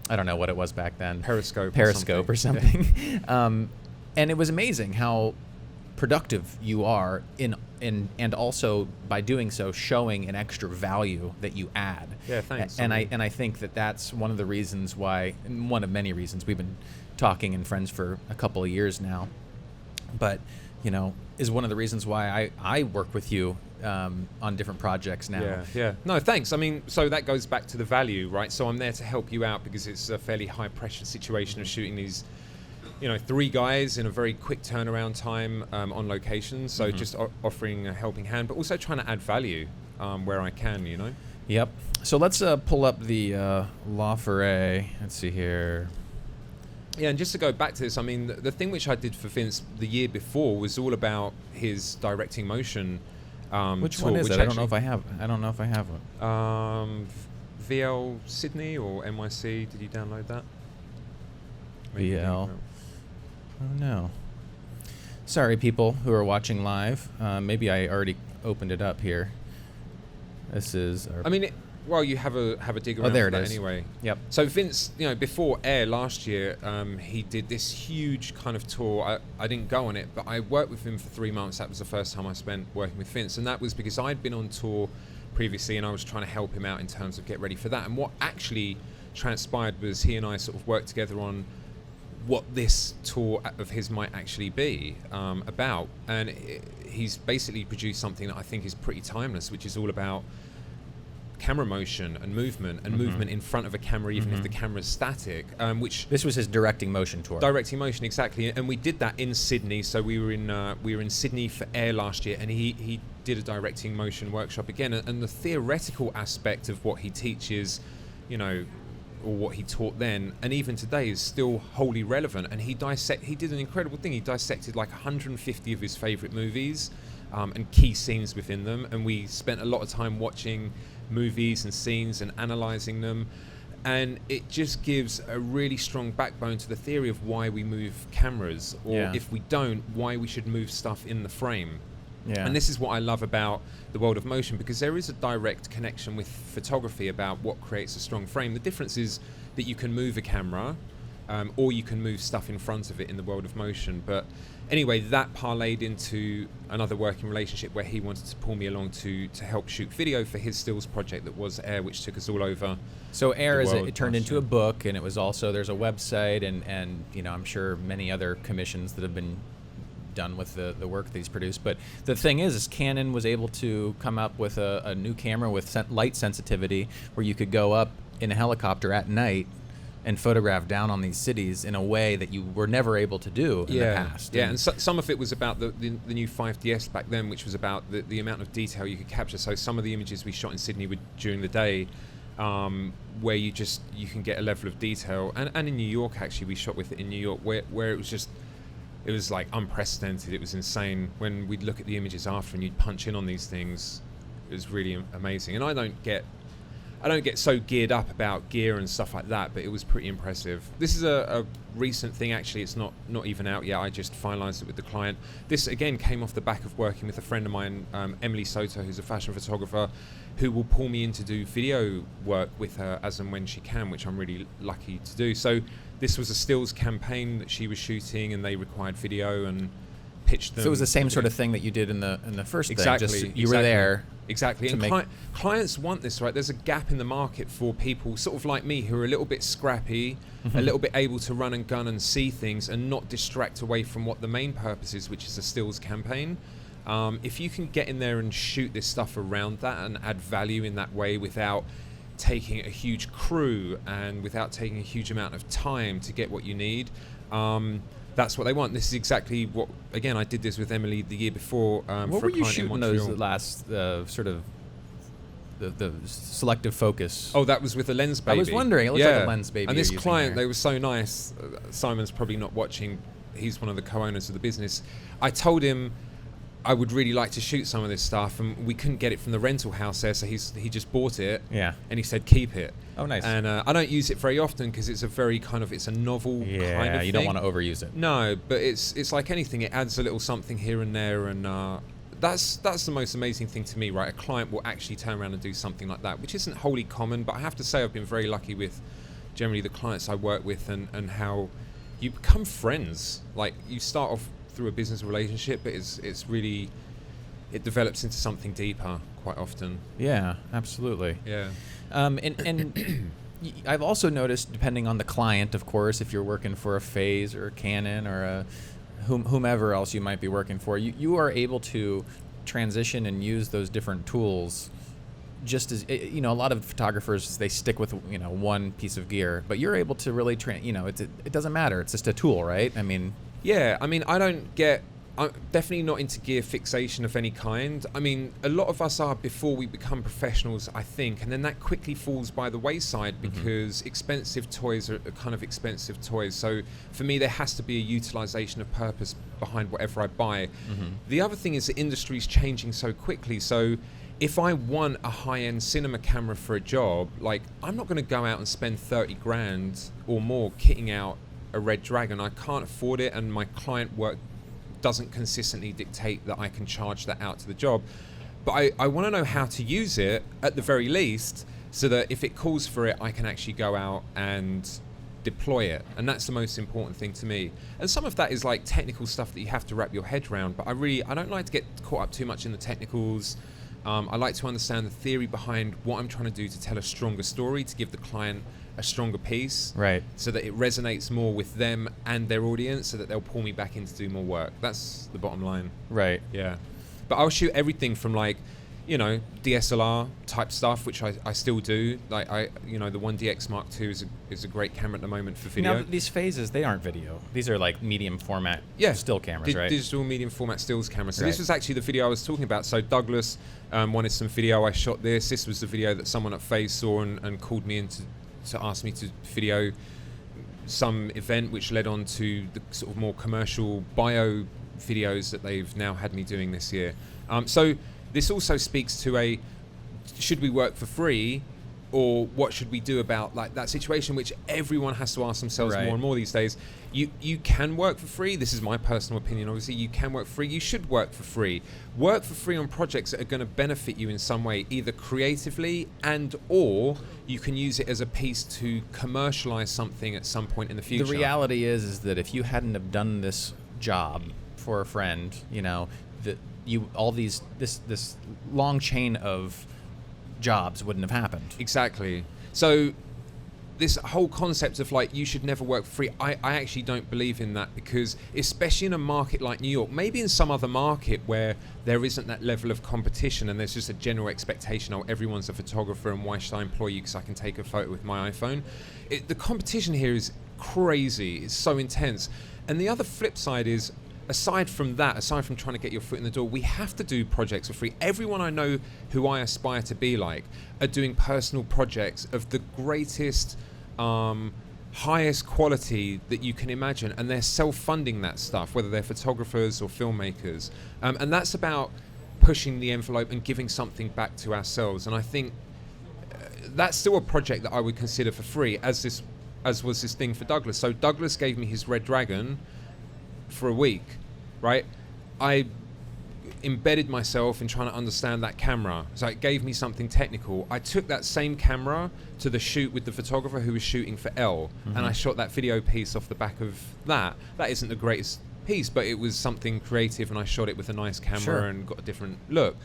Speaker 1: I don't know what it was back then.
Speaker 2: Periscope
Speaker 1: or something. Yeah. And it was amazing how productive you are and also by doing so showing an extra value that you add.
Speaker 2: Yeah, thanks.
Speaker 1: And I think that's one of the reasons why, one of many reasons, we've been talking and friends for a couple of years now, but is one of the reasons why I work with you on different projects now.
Speaker 2: Yeah. No, thanks. I mean, so that goes back to the value, right? So I'm there to help you out because it's a fairly high pressure situation of shooting these 3 guys in a very quick turnaround time on location. So just offering a helping hand, but also trying to add value where I can,
Speaker 1: Yep. So let's pull up the Laforet. Let's see here.
Speaker 2: Yeah, and just to go back to this, I mean, the thing which I did for Vince the year before was all about his directing motion.
Speaker 1: Which one is it? I don't know if I have one.
Speaker 2: VL Sydney or NYC? Did you download that?
Speaker 1: VL. Oh no. Sorry, people who are watching live. Maybe I already opened it up here. This is.
Speaker 2: You have a dig around.
Speaker 1: Oh, there it is.
Speaker 2: Anyway.
Speaker 1: Yep.
Speaker 2: So Vince, before Air last year, he did this huge kind of tour. I didn't go on it, but I worked with him for 3 months. That was the first time I spent working with Vince, and that was because I'd been on tour previously, and I was trying to help him out in terms of get ready for that. And what actually transpired was he and I sort of worked together on what this tour of his might actually be about, and he's basically produced something that I think is pretty timeless, which is all about camera motion and movement movement in front of a camera, even if the camera's static. Which
Speaker 1: this was his directing motion tour.
Speaker 2: Directing motion, exactly, and we did that in Sydney. So we were in Sydney for Air last year, and he did a directing motion workshop again. And the theoretical aspect of what he teaches, or what he taught then, and even today, is still wholly relevant. And he did an incredible thing. He dissected like 150 of his favorite movies and key scenes within them, and we spent a lot of time watching movies and scenes and analyzing them. And it just gives a really strong backbone to the theory of why we move cameras, or if we don't, why we should move stuff in the frame.
Speaker 1: Yeah.
Speaker 2: And this is what I love about the world of motion, because there is a direct connection with photography about what creates a strong frame. The difference is that you can move a camera, or you can move stuff in front of it in the world of motion. But anyway, that parlayed into another working relationship where he wanted to pull me along to help shoot video for his stills project that was Air, which took us all over.
Speaker 1: So Air it turned into a book, and it was also, there's a website, and you know, I'm sure many other commissions that have been done with the work that he's produced. But the thing is Canon was able to come up with a new camera with light sensitivity where you could go up in a helicopter at night and photograph down on these cities in a way that you were never able to do in the past.
Speaker 2: Yeah, and some of it was about the new 5DS back then, which was about the amount of detail you could capture. So some of the images we shot in Sydney were during the day, where you can get a level of detail. And in New York, actually, we shot with it in New York, where it was like unprecedented. It was insane. When we'd look at the images after and you'd punch in on these things, it was really amazing. And I don't get so geared up about gear and stuff like that, but it was pretty impressive. This is a recent thing, actually. It's not even out yet. I just finalized it with the client. This, again, came off the back of working with a friend of mine, Emily Soto, who's a fashion photographer, who will pull me in to do video work with her as and when she can, which I'm really lucky to do. So this was a stills campaign that she was shooting, and they required video and pitched them.
Speaker 1: So it was the same sort of thing that you did in the first
Speaker 2: exactly,
Speaker 1: thing. You were there.
Speaker 2: Exactly. And clients want this, right? There's a gap in the market for people sort of like me who are a little bit scrappy, a little bit able to run and gun and see things and not distract away from what the main purpose is, which is a stills campaign. If you can get in there and shoot this stuff around that and add value in that way without taking a huge crew and without taking a huge amount of time to get what you need, that's what they want. This is exactly what, again, I did this with Emily the year before.
Speaker 1: What
Speaker 2: for
Speaker 1: were
Speaker 2: a
Speaker 1: you
Speaker 2: client in
Speaker 1: shooting
Speaker 2: Montreal.
Speaker 1: those last sort of the selective focus?
Speaker 2: Oh, that was with the Lens Baby.
Speaker 1: I was wondering. It looked like a Lens Baby.
Speaker 2: And this
Speaker 1: you're
Speaker 2: client, they were so nice. Simon's probably not watching. He's one of the co-owners of the business. I told him I would really like to shoot some of this stuff, and we couldn't get it from the rental house there, so he just bought it.
Speaker 1: Yeah.
Speaker 2: And he said, keep it.
Speaker 1: Oh, nice.
Speaker 2: And I don't use it very often because it's a very it's a novel kind of thing.
Speaker 1: Yeah, you don't want to overuse it.
Speaker 2: No, but it's like anything. It adds a little something here and there, and that's the most amazing thing to me, right? A client will actually turn around and do something like that, which isn't wholly common, but I have to say I've been very lucky with generally the clients I work with, and how you become friends. Like, you start off through a business relationship, but it's really, it develops into something deeper quite often.
Speaker 1: Yeah, absolutely.
Speaker 2: Yeah.
Speaker 1: And I've also noticed, depending on the client, of course, if you're working for a Phase or a Canon or a whomever else you might be working for, you are able to transition and use those different tools. Just as a lot of photographers, they stick with one piece of gear, but you're able to really it doesn't matter. It's just a tool, right? I mean,
Speaker 2: yeah. I mean, I'm definitely not into gear fixation of any kind. I mean, a lot of us are before we become professionals, I think, and then that quickly falls by the wayside because expensive toys are kind of expensive toys. So for me, there has to be a utilization of purpose behind whatever I buy. The other thing is the industry's changing so quickly. So if I want a high-end cinema camera for a job, like, I'm not going to go out and spend 30 grand or more kitting out a Red Dragon. I can't afford it, and my client work doesn't consistently dictate that I can charge that out to the job. But I want to know how to use it at the very least, so that if it calls for it, I can actually go out and deploy it. And that's the most important thing to me. And some of that is like technical stuff that you have to wrap your head around, but I don't like to get caught up too much in the technicals. I like to understand the theory behind what I'm trying to do to tell a stronger story, to give the client a stronger piece,
Speaker 1: right,
Speaker 2: so that it resonates more with them and their audience, so that they'll pull me back in to do more work. That's the bottom line.
Speaker 1: Right.
Speaker 2: Yeah. But I'll shoot everything from, like, DSLR type stuff, which I still do. Like, the 1DX Mark II is a great camera at the moment for video.
Speaker 1: Now, these Phases, they aren't video. These are like medium format still cameras, right?
Speaker 2: Digital medium format stills cameras. So
Speaker 1: right.
Speaker 2: This was actually the video I was talking about. So Douglas wanted some video. I shot this. This was the video that someone at Phase saw and called me in to ask me to video some event, which led on to the sort of more commercial bio videos that they've now had me doing this year. So this also speaks to should we work for free, or what should we do about like that situation, which everyone has to ask themselves more and more these days. You can work for free. This is my personal opinion. Obviously, you can work for free. You should work for free. Work for free on projects that are going to benefit you in some way, either creatively and or you can use it as a piece to commercialize something at some point in the future.
Speaker 1: The reality is that if you hadn't have done this job for a friend, you know, that this long chain of jobs wouldn't have happened.
Speaker 2: Exactly. So this whole concept of like you should never work for free, I actually don't believe in that, because especially in a market like New York, maybe in some other market where there isn't that level of competition and there's just a general expectation, oh, everyone's a photographer and why should I employ you because I can take a photo with my iPhone. The competition here is crazy. It's so intense. And the other flip side is, aside from that, aside from trying to get your foot in the door, we have to do projects for free. Everyone I know who I aspire to be like are doing personal projects of the greatest, highest quality that you can imagine, and they're self-funding that stuff, whether they're photographers or filmmakers. And that's about pushing the envelope and giving something back to ourselves. And I think that's still a project that I would consider for free, as was this thing for Douglas. So Douglas gave me his Red Dragon for a week, right? I embedded myself in trying to understand that camera, so it gave me something technical. I took that same camera to the shoot with the photographer who was shooting for Elle, and I shot that video piece off the back of that. That isn't the greatest piece, but it was something creative, and I shot it with a nice camera and got a different look.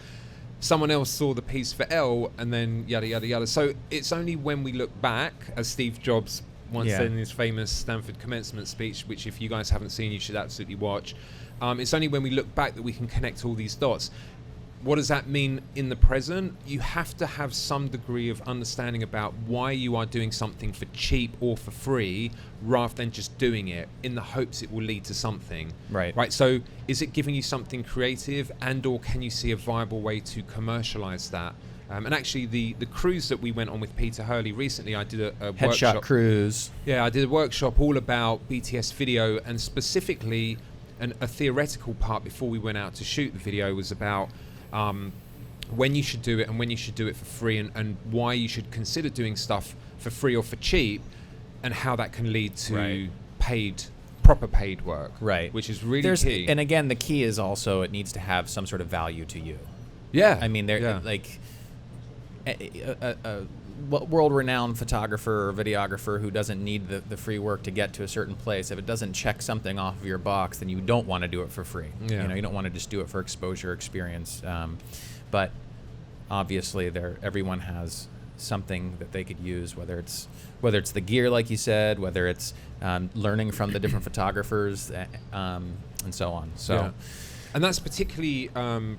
Speaker 2: Someone else saw the piece for Elle, and then yada yada yada. So it's only when we look back, as Steve Jobs once said in his famous Stanford commencement speech, which if you guys haven't seen, you should absolutely watch. It's only when we look back that we can connect all these dots. What does that mean in the present? You have to have some degree of understanding about why you are doing something for cheap or for free, rather than just doing it in the hopes it will lead to something. Right. So is it giving you something creative, and or can you see a viable way to commercialize that? And actually, the cruise that we went on with Peter Hurley recently, I did a
Speaker 1: headshot
Speaker 2: workshop.
Speaker 1: Cruise. Yeah,
Speaker 2: I did a workshop all about BTS video, and specifically a theoretical part before we went out to shoot the video was about when you should do it and when you should do it for free, and why you should consider doing stuff for free or for cheap, and how that can lead to proper paid work.
Speaker 1: Right.
Speaker 2: Which is really key.
Speaker 1: And again, the key is also it needs to have some sort of value to you.
Speaker 2: Yeah.
Speaker 1: I mean, like a world-renowned photographer or videographer who doesn't need the free work to get to a certain place, if it doesn't check something off of your box, then you don't want to do it for free. You know, you don't want to just do it for exposure, experience. But obviously, everyone has something that they could use, whether it's the gear, like you said, whether it's learning from the different photographers, and so on. So,
Speaker 2: and that's particularly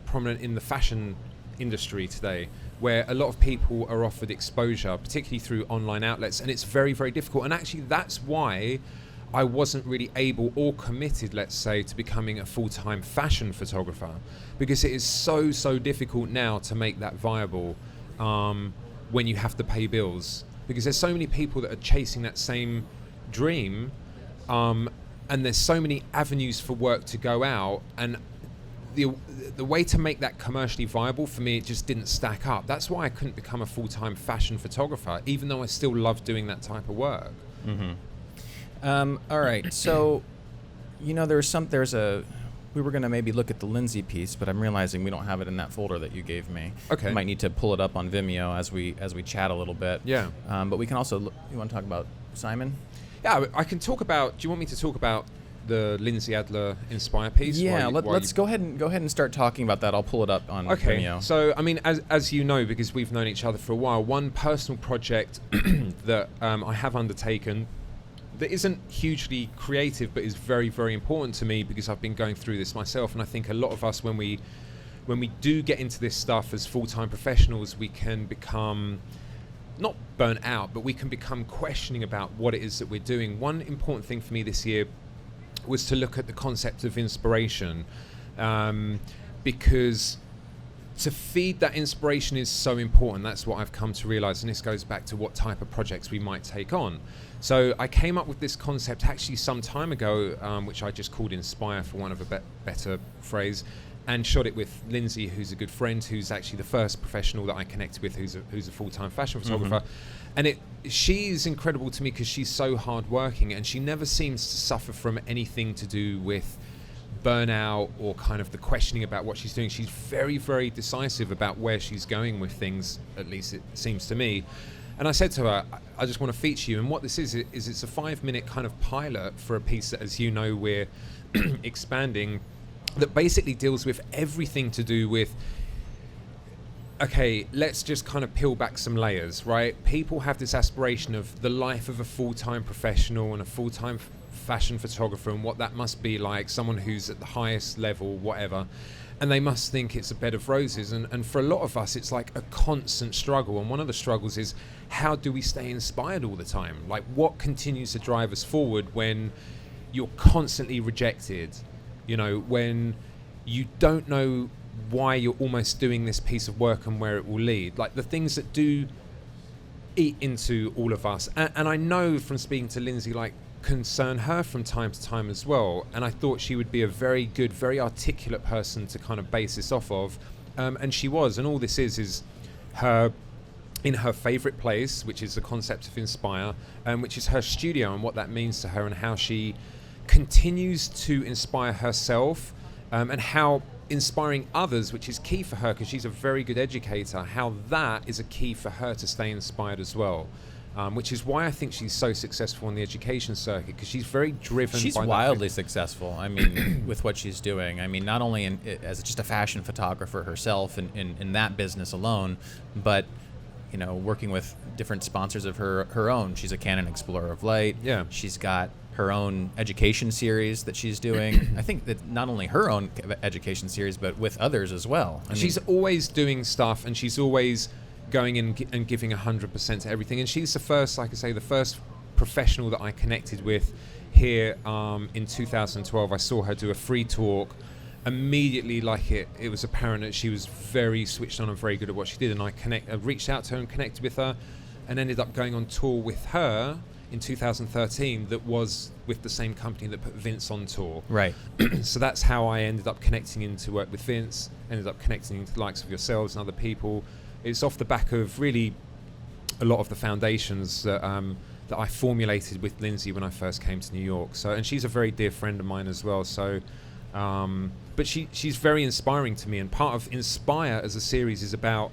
Speaker 2: prominent in the fashion industry today, where a lot of people are offered exposure, particularly through online outlets, and it's very, very difficult. And actually, that's why I wasn't really able or committed, let's say, to becoming a full-time fashion photographer, because it is so difficult now to make that viable when you have to pay bills, because there's so many people that are chasing that same dream, and there's so many avenues for work to go out, and the way to make that commercially viable, for me, it just didn't stack up. That's why I couldn't become a full-time fashion photographer, even though I still love doing that type of work.
Speaker 1: All right, so we were going to maybe look at the Lindsay piece, but I'm realizing we don't have it in that folder that you gave me.
Speaker 2: Okay.
Speaker 1: We might need to pull it up on Vimeo as we chat a little bit.
Speaker 2: Yeah.
Speaker 1: But we can also you want to talk about Simon?
Speaker 2: Yeah, I can talk about. Do you want me to talk about the Lindsay Adler Inspire piece?
Speaker 1: Yeah, let's go ahead and start talking about that. I'll pull it up on Vimeo.
Speaker 2: So, I mean, as you know, because we've known each other for a while, one personal project that I have undertaken that isn't hugely creative, but is very, very important to me, because I've been going through this myself, and I think a lot of us, when we do get into this stuff as full-time professionals, we can become not burnt out, but we can become questioning about what it is that we're doing. One important thing for me this year was to look at the concept of inspiration, because to feed that inspiration is so important. That's what I've come to realize, and this goes back to what type of projects we might take on. So I came up with this concept actually some time ago, which I just called Inspire, for want of a better phrase, and shot it with Lindsay, who's a good friend, who's actually the first professional that I connected with, who's a full-time fashion photographer. And she's incredible to me because she's so hardworking, and she never seems to suffer from anything to do with burnout or kind of the questioning about what she's doing. She's very, very decisive about where she's going with things, at least it seems to me. And I said to her, I just want to feature you. And what this is it's a 5-minute kind of pilot for a piece that, as you know, we're expanding, that basically deals with everything to do with, okay, let's just kind of peel back some layers, right? People have this aspiration of the life of a full-time professional and a full-time fashion photographer and what that must be like, someone who's at the highest level, whatever. And they must think it's a bed of roses. And for a lot of us, it's like a constant struggle. And one of the struggles is, how do we stay inspired all the time? Like, what continues to drive us forward when you're constantly rejected? You know, when you don't know why you're almost doing this piece of work and where it will lead. Like, the things that do eat into all of us. And I know from speaking to Lindsay, like, concern her from time to time as well, and I thought she would be a very good, very articulate person to kind of base this off of, and she was. And all this is her in her favorite place, which is the concept of Inspire, which is her studio, and what that means to her, and how she continues to inspire herself, and how inspiring others, which is key for her because she's a very good educator, how that is a key for her to stay inspired as well. Which is why I think she's so successful on the education circuit, because she's very driven.
Speaker 1: She's wildly successful. I mean, with what she's doing. I mean, not only as just a fashion photographer herself in that business alone, but you know, working with different sponsors of her own. She's a Canon Explorer of Light.
Speaker 2: Yeah.
Speaker 1: She's got her own education series that she's doing. I think that not only her own education series, but with others as well.
Speaker 2: She's always doing stuff, and she's always going in and giving 100% to everything. And she's the first, like I say, the first professional that I connected with here in 2012. I saw her do a free talk. Immediately, like it was apparent that she was very switched on and very good at what she did. And I reached out to her and connected with her, and ended up going on tour with her in 2013. That was with the same company that put Vince on tour.
Speaker 1: Right.
Speaker 2: So that's how I ended up connecting into work with Vince. Ended up connecting into the likes of yourselves and other people. It's off the back of really a lot of the foundations that I formulated with Lindsay when I first came to New York. So, and she's a very dear friend of mine as well. So, but she's very inspiring to me. And part of Inspire as a series is about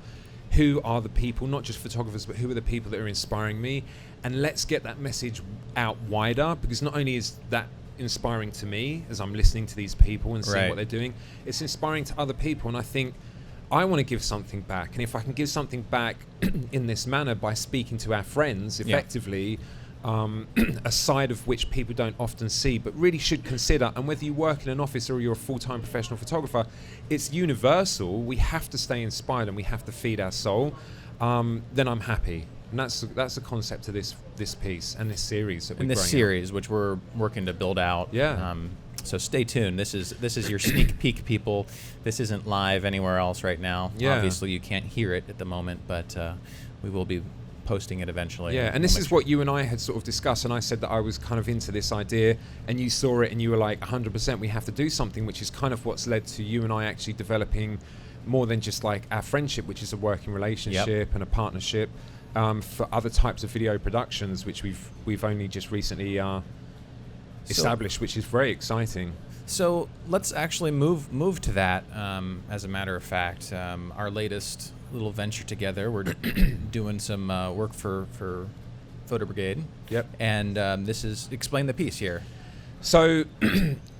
Speaker 2: who are the people, not just photographers, but who are the people that are inspiring me. And let's get that message out wider, because not only is that inspiring to me as I'm listening to these people and seeing what they're doing, it's inspiring to other people. And I think I want to give something back, and if I can give something back in this manner by speaking to our friends effectively, a side of which people don't often see but really should consider, and whether you work in an office or you're a full-time professional photographer, it's universal. We have to stay inspired and we have to feed our soul. Then I'm happy. And that's the concept of this piece and this series that we're
Speaker 1: series, which we're working to build out.
Speaker 2: Yeah.
Speaker 1: So stay tuned. This is your sneak peek, people. This isn't live anywhere else right now.
Speaker 2: Yeah.
Speaker 1: Obviously, you can't hear it at the moment, but we will be posting it eventually.
Speaker 2: Yeah, and this is what you and I had sort of discussed, and I said that I was kind of into this idea, and you saw it and you were like, 100%, we have to do something, which is kind of what's led to you and I actually developing more than just like our friendship, which is a working relationship and a partnership, for other types of video productions, which we've only just recently established, which is very exciting.
Speaker 1: So let's actually move to that. As a matter of fact, our latest little venture together, we're doing some work for Photo Brigade.
Speaker 2: Yep.
Speaker 1: And this is, explain the piece here.
Speaker 2: So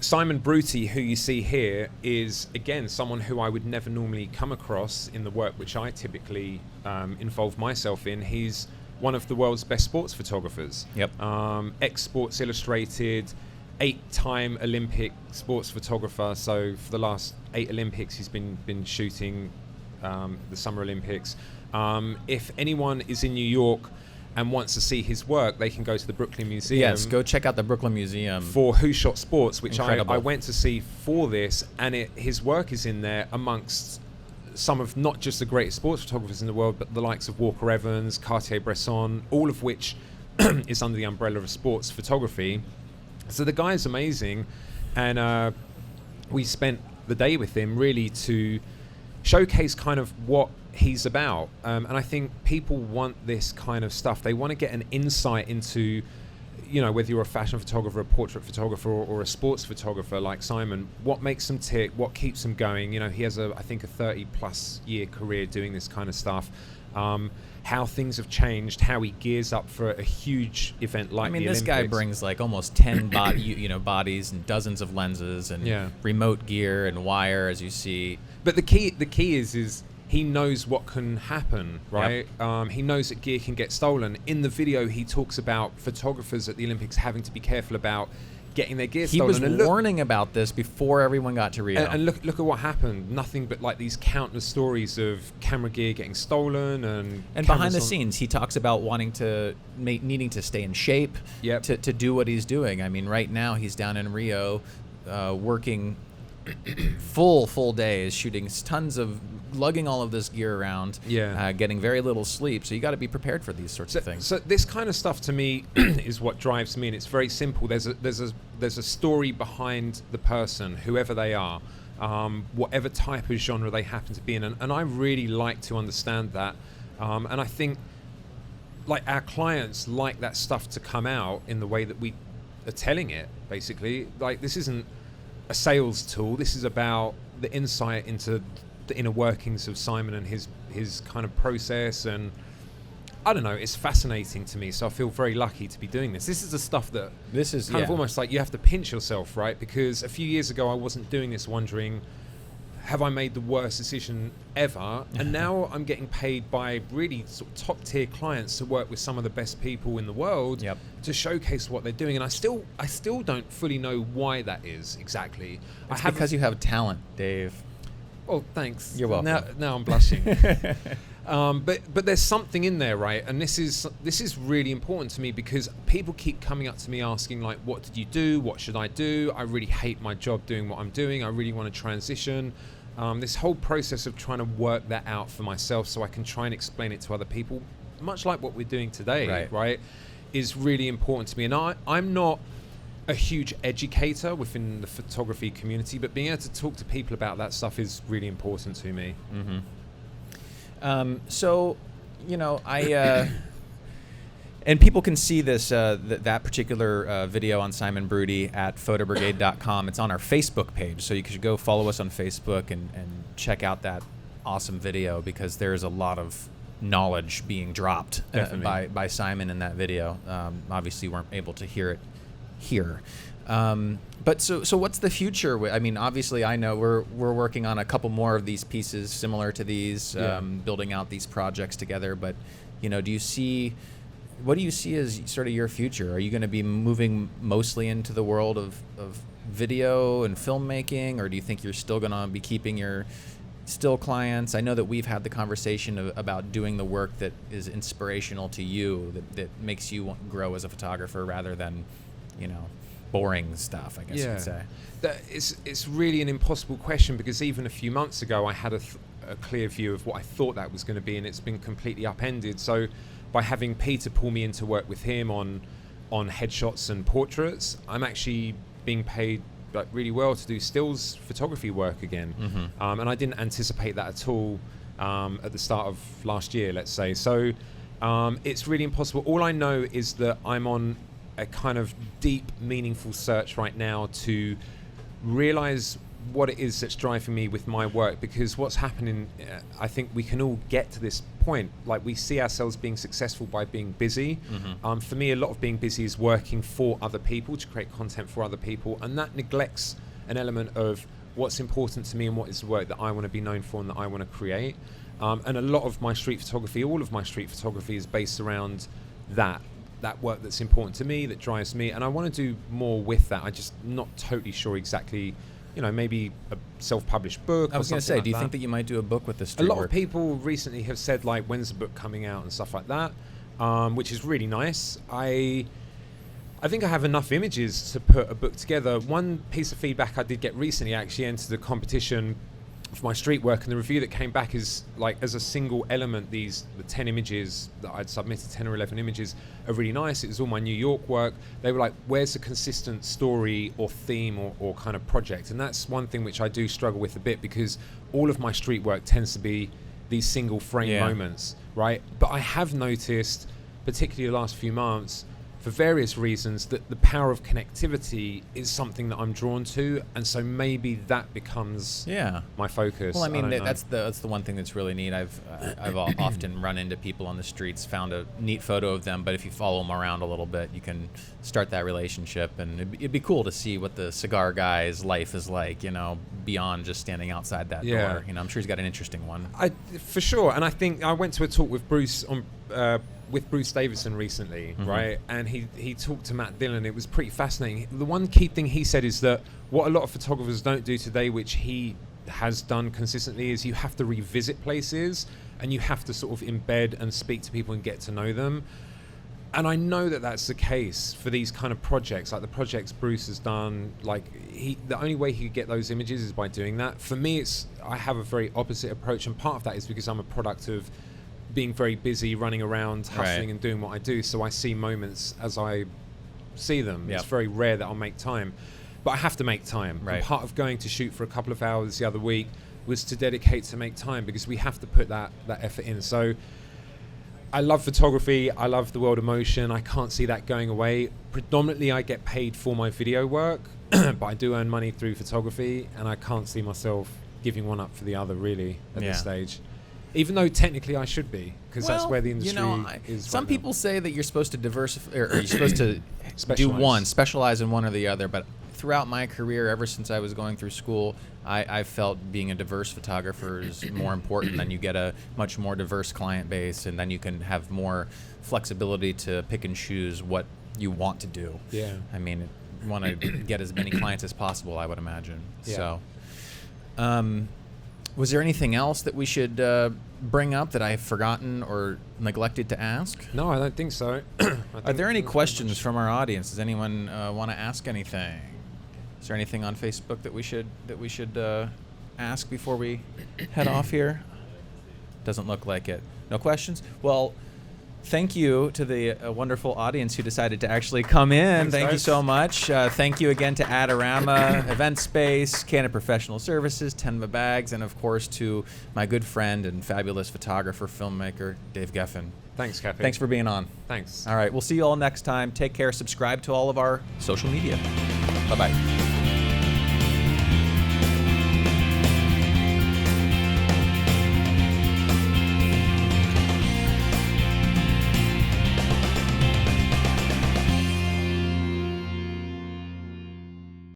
Speaker 2: Simon Bruty, who you see here, is again someone who I would never normally come across in the work which I typically involve myself in. He's one of the world's best sports photographers. Yep. Ex-Sports Illustrated, 8-time Olympic sports photographer. So for the last 8 Olympics, he's been shooting the Summer Olympics. If anyone is in New York and wants to see his work, they can go to the Brooklyn Museum.
Speaker 1: Yes, go check out the Brooklyn Museum.
Speaker 2: For Who Shot Sports, which I went to see for this, and his work is in there amongst some of not just the greatest sports photographers in the world, but the likes of Walker Evans, Cartier-Bresson, all of which is under the umbrella of sports photography. So the guy is amazing, and we spent the day with him, really to showcase kind of what he's about. And I think people want this kind of stuff. They want to get an insight into, you know, whether you're a fashion photographer, a portrait photographer, or a sports photographer like Simon, what makes them tick, what keeps them going. You know, he has I think a 30+ year career doing this kind of stuff. How things have changed, how he gears up for a huge event like the Olympics.
Speaker 1: This guy brings like almost 10 bodies and dozens of lenses and remote gear and wire, as you see.
Speaker 2: But the key is he knows what can happen, right? Yep. He knows that gear can get stolen. In the video, he talks about photographers at the Olympics having to be careful about getting their gear stolen.
Speaker 1: He was warning about this before everyone got to Rio.
Speaker 2: And look at what happened. Nothing but like these countless stories of camera gear getting stolen and
Speaker 1: behind the scenes, he talks about needing to stay in shape to do what he's doing. I mean, right now he's down in Rio, working full days, shooting tons of, lugging all of this gear around, getting very little sleep. So you got to be prepared for these sorts of things.
Speaker 2: So this kind of stuff to me is what drives me, and it's very simple. There's a story behind the person, whoever they are, whatever type of genre they happen to be in, and I really like to understand that. And I think, like, our clients like that stuff to come out in the way that we are telling it. Basically, like, this isn't a sales tool. This is about the insight into the inner workings of Simon and his kind of process, and I don't know, it's fascinating to me. So I feel very lucky to be doing this. This is the stuff that kind of almost like you have to pinch yourself, right? Because a few years ago I wasn't doing this wondering, have I made the worst decision ever? And now I'm getting paid by really sort of top tier clients to work with some of the best people in the world to showcase what they're doing. And I still don't fully know why that is exactly.
Speaker 1: It's because you have talent, Dave.
Speaker 2: Oh, thanks.
Speaker 1: You're welcome.
Speaker 2: Now I'm blushing. But there's something in there, right? And this is really important to me, because people keep coming up to me asking, like, what did you do? What should I do? I really hate my job doing what I'm doing. I really want to transition. This whole process of trying to work that out for myself so I can try and explain it to other people, much like what we're doing today, right, is really important to me. And I'm not a huge educator within the photography community, but being able to talk to people about that stuff is really important to me.
Speaker 1: So, you know, and people can see this that particular video on Simon Bruty at photobrigade.com. It's on our Facebook page, so you should go follow us on Facebook and check out that awesome video, because there's a lot of knowledge being dropped by Simon in that video. Obviously, you weren't able to hear it here. But so what's the future? I mean, obviously, I know we're working on a couple more of these pieces similar to these, building out these projects together. But, you know, what do you see as sort of your future? Are you going to be moving mostly into the world of video and filmmaking, or do you think you're still going to be keeping your still clients? I know that we've had the conversation about doing the work that is inspirational to you, that makes you grow as a photographer, rather than, you know, boring stuff, I guess you could say.
Speaker 2: It's really an impossible question, because even a few months ago I had a clear view of what I thought that was going to be, and it's been completely upended. So by having Peter pull me in to work with him on headshots and portraits, I'm actually being paid like really well to do stills photography work again. And I didn't anticipate that at all at the start of last year, let's say. So it's really impossible. All I know is that I'm on a kind of deep, meaningful search right now to realize what it is that's driving me with my work, because what's happening, I think we can all get to this point, like we see ourselves being successful by being busy. For me, a lot of being busy is working for other people, to create content for other people, and that neglects an element of what's important to me and what is the work that I want to be known for and that I want to create. And a lot of my street photography, all of my street photography, is based around that work that's important to me, that drives me, and I want to do more with that. I'm just not totally sure exactly, you know, maybe a self-published book.
Speaker 1: I was going to say, do you think that you might do a book with this street
Speaker 2: work? A lot
Speaker 1: of
Speaker 2: people recently have said, like, when's the book coming out and stuff like that, which is really nice. I think I have enough images to put a book together. One piece of feedback I did get recently, I actually entered a competition for my street work, and the review that came back is like, as a single element, the 10 images that I'd submitted, 10 or 11 images, are really nice. It was all my New York work. They were like, where's the consistent story or theme or kind of project? And that's one thing which I do struggle with a bit, because all of my street work tends to be these single frame moments, right? But I have noticed, particularly the last few months, for various reasons, that the power of connectivity is something that I'm drawn to, and so maybe that becomes my focus.
Speaker 1: Well, I mean, that's the one thing that's really neat. I've often run into people on the streets, found a neat photo of them, but if you follow them around a little bit, you can start that relationship, and it'd be cool to see what the cigar guy's life is like, you know, beyond just standing outside that door. You know, I'm sure he's got an interesting one.
Speaker 2: For sure, and I think I went to a talk with Bruce with Bruce Davison recently, right? And he talked to Matt Dillon. It was pretty fascinating. The one key thing he said is that what a lot of photographers don't do today, which he has done consistently, is you have to revisit places and you have to sort of embed and speak to people and get to know them. And I know that that's the case for these kind of projects, like the projects Bruce has done. Like, the only way he could get those images is by doing that. For me, I have a very opposite approach, and part of that is because I'm a product of being very busy, running around, hustling and doing what I do. So I see moments as I see them. It's very rare that I'll make time, but I have to make time. And part of going to shoot for a couple of hours the other week was to dedicate to make time, because we have to put that effort in. So I love photography. I love the world of motion. I can't see that going away. Predominantly, I get paid for my video work, but I do earn money through photography, and I can't see myself giving one up for the other, really, at this stage. Even though technically I should be, because that's where the industry is.
Speaker 1: Some people say that you're supposed to diversify, or you're supposed to specialize in one or the other. But throughout my career, ever since I was going through school, I felt being a diverse photographer is more important. Then you get a much more diverse client base, and then you can have more flexibility to pick and choose what you want to do. I mean, you want to get as many clients as possible, I would imagine. So. Was there anything else that we should bring up that I've forgotten or neglected to ask?
Speaker 2: No, I don't think so.
Speaker 1: Are there any questions from our audience? Does anyone want to ask anything? Is there anything on Facebook that we should ask before we head off here? Doesn't look like it. No questions? Well, thank you to the wonderful audience who decided to actually come in. Thank you so much. Thank you again to Adorama, Event Space, Canada Professional Services, Tenma Bags, and of course to my good friend and fabulous photographer, filmmaker, Dave Geffin.
Speaker 2: Thanks, Cappy.
Speaker 1: Thanks for being on.
Speaker 2: Thanks.
Speaker 1: All right, we'll see you all next time. Take care. Subscribe to all of our social media. Bye-bye.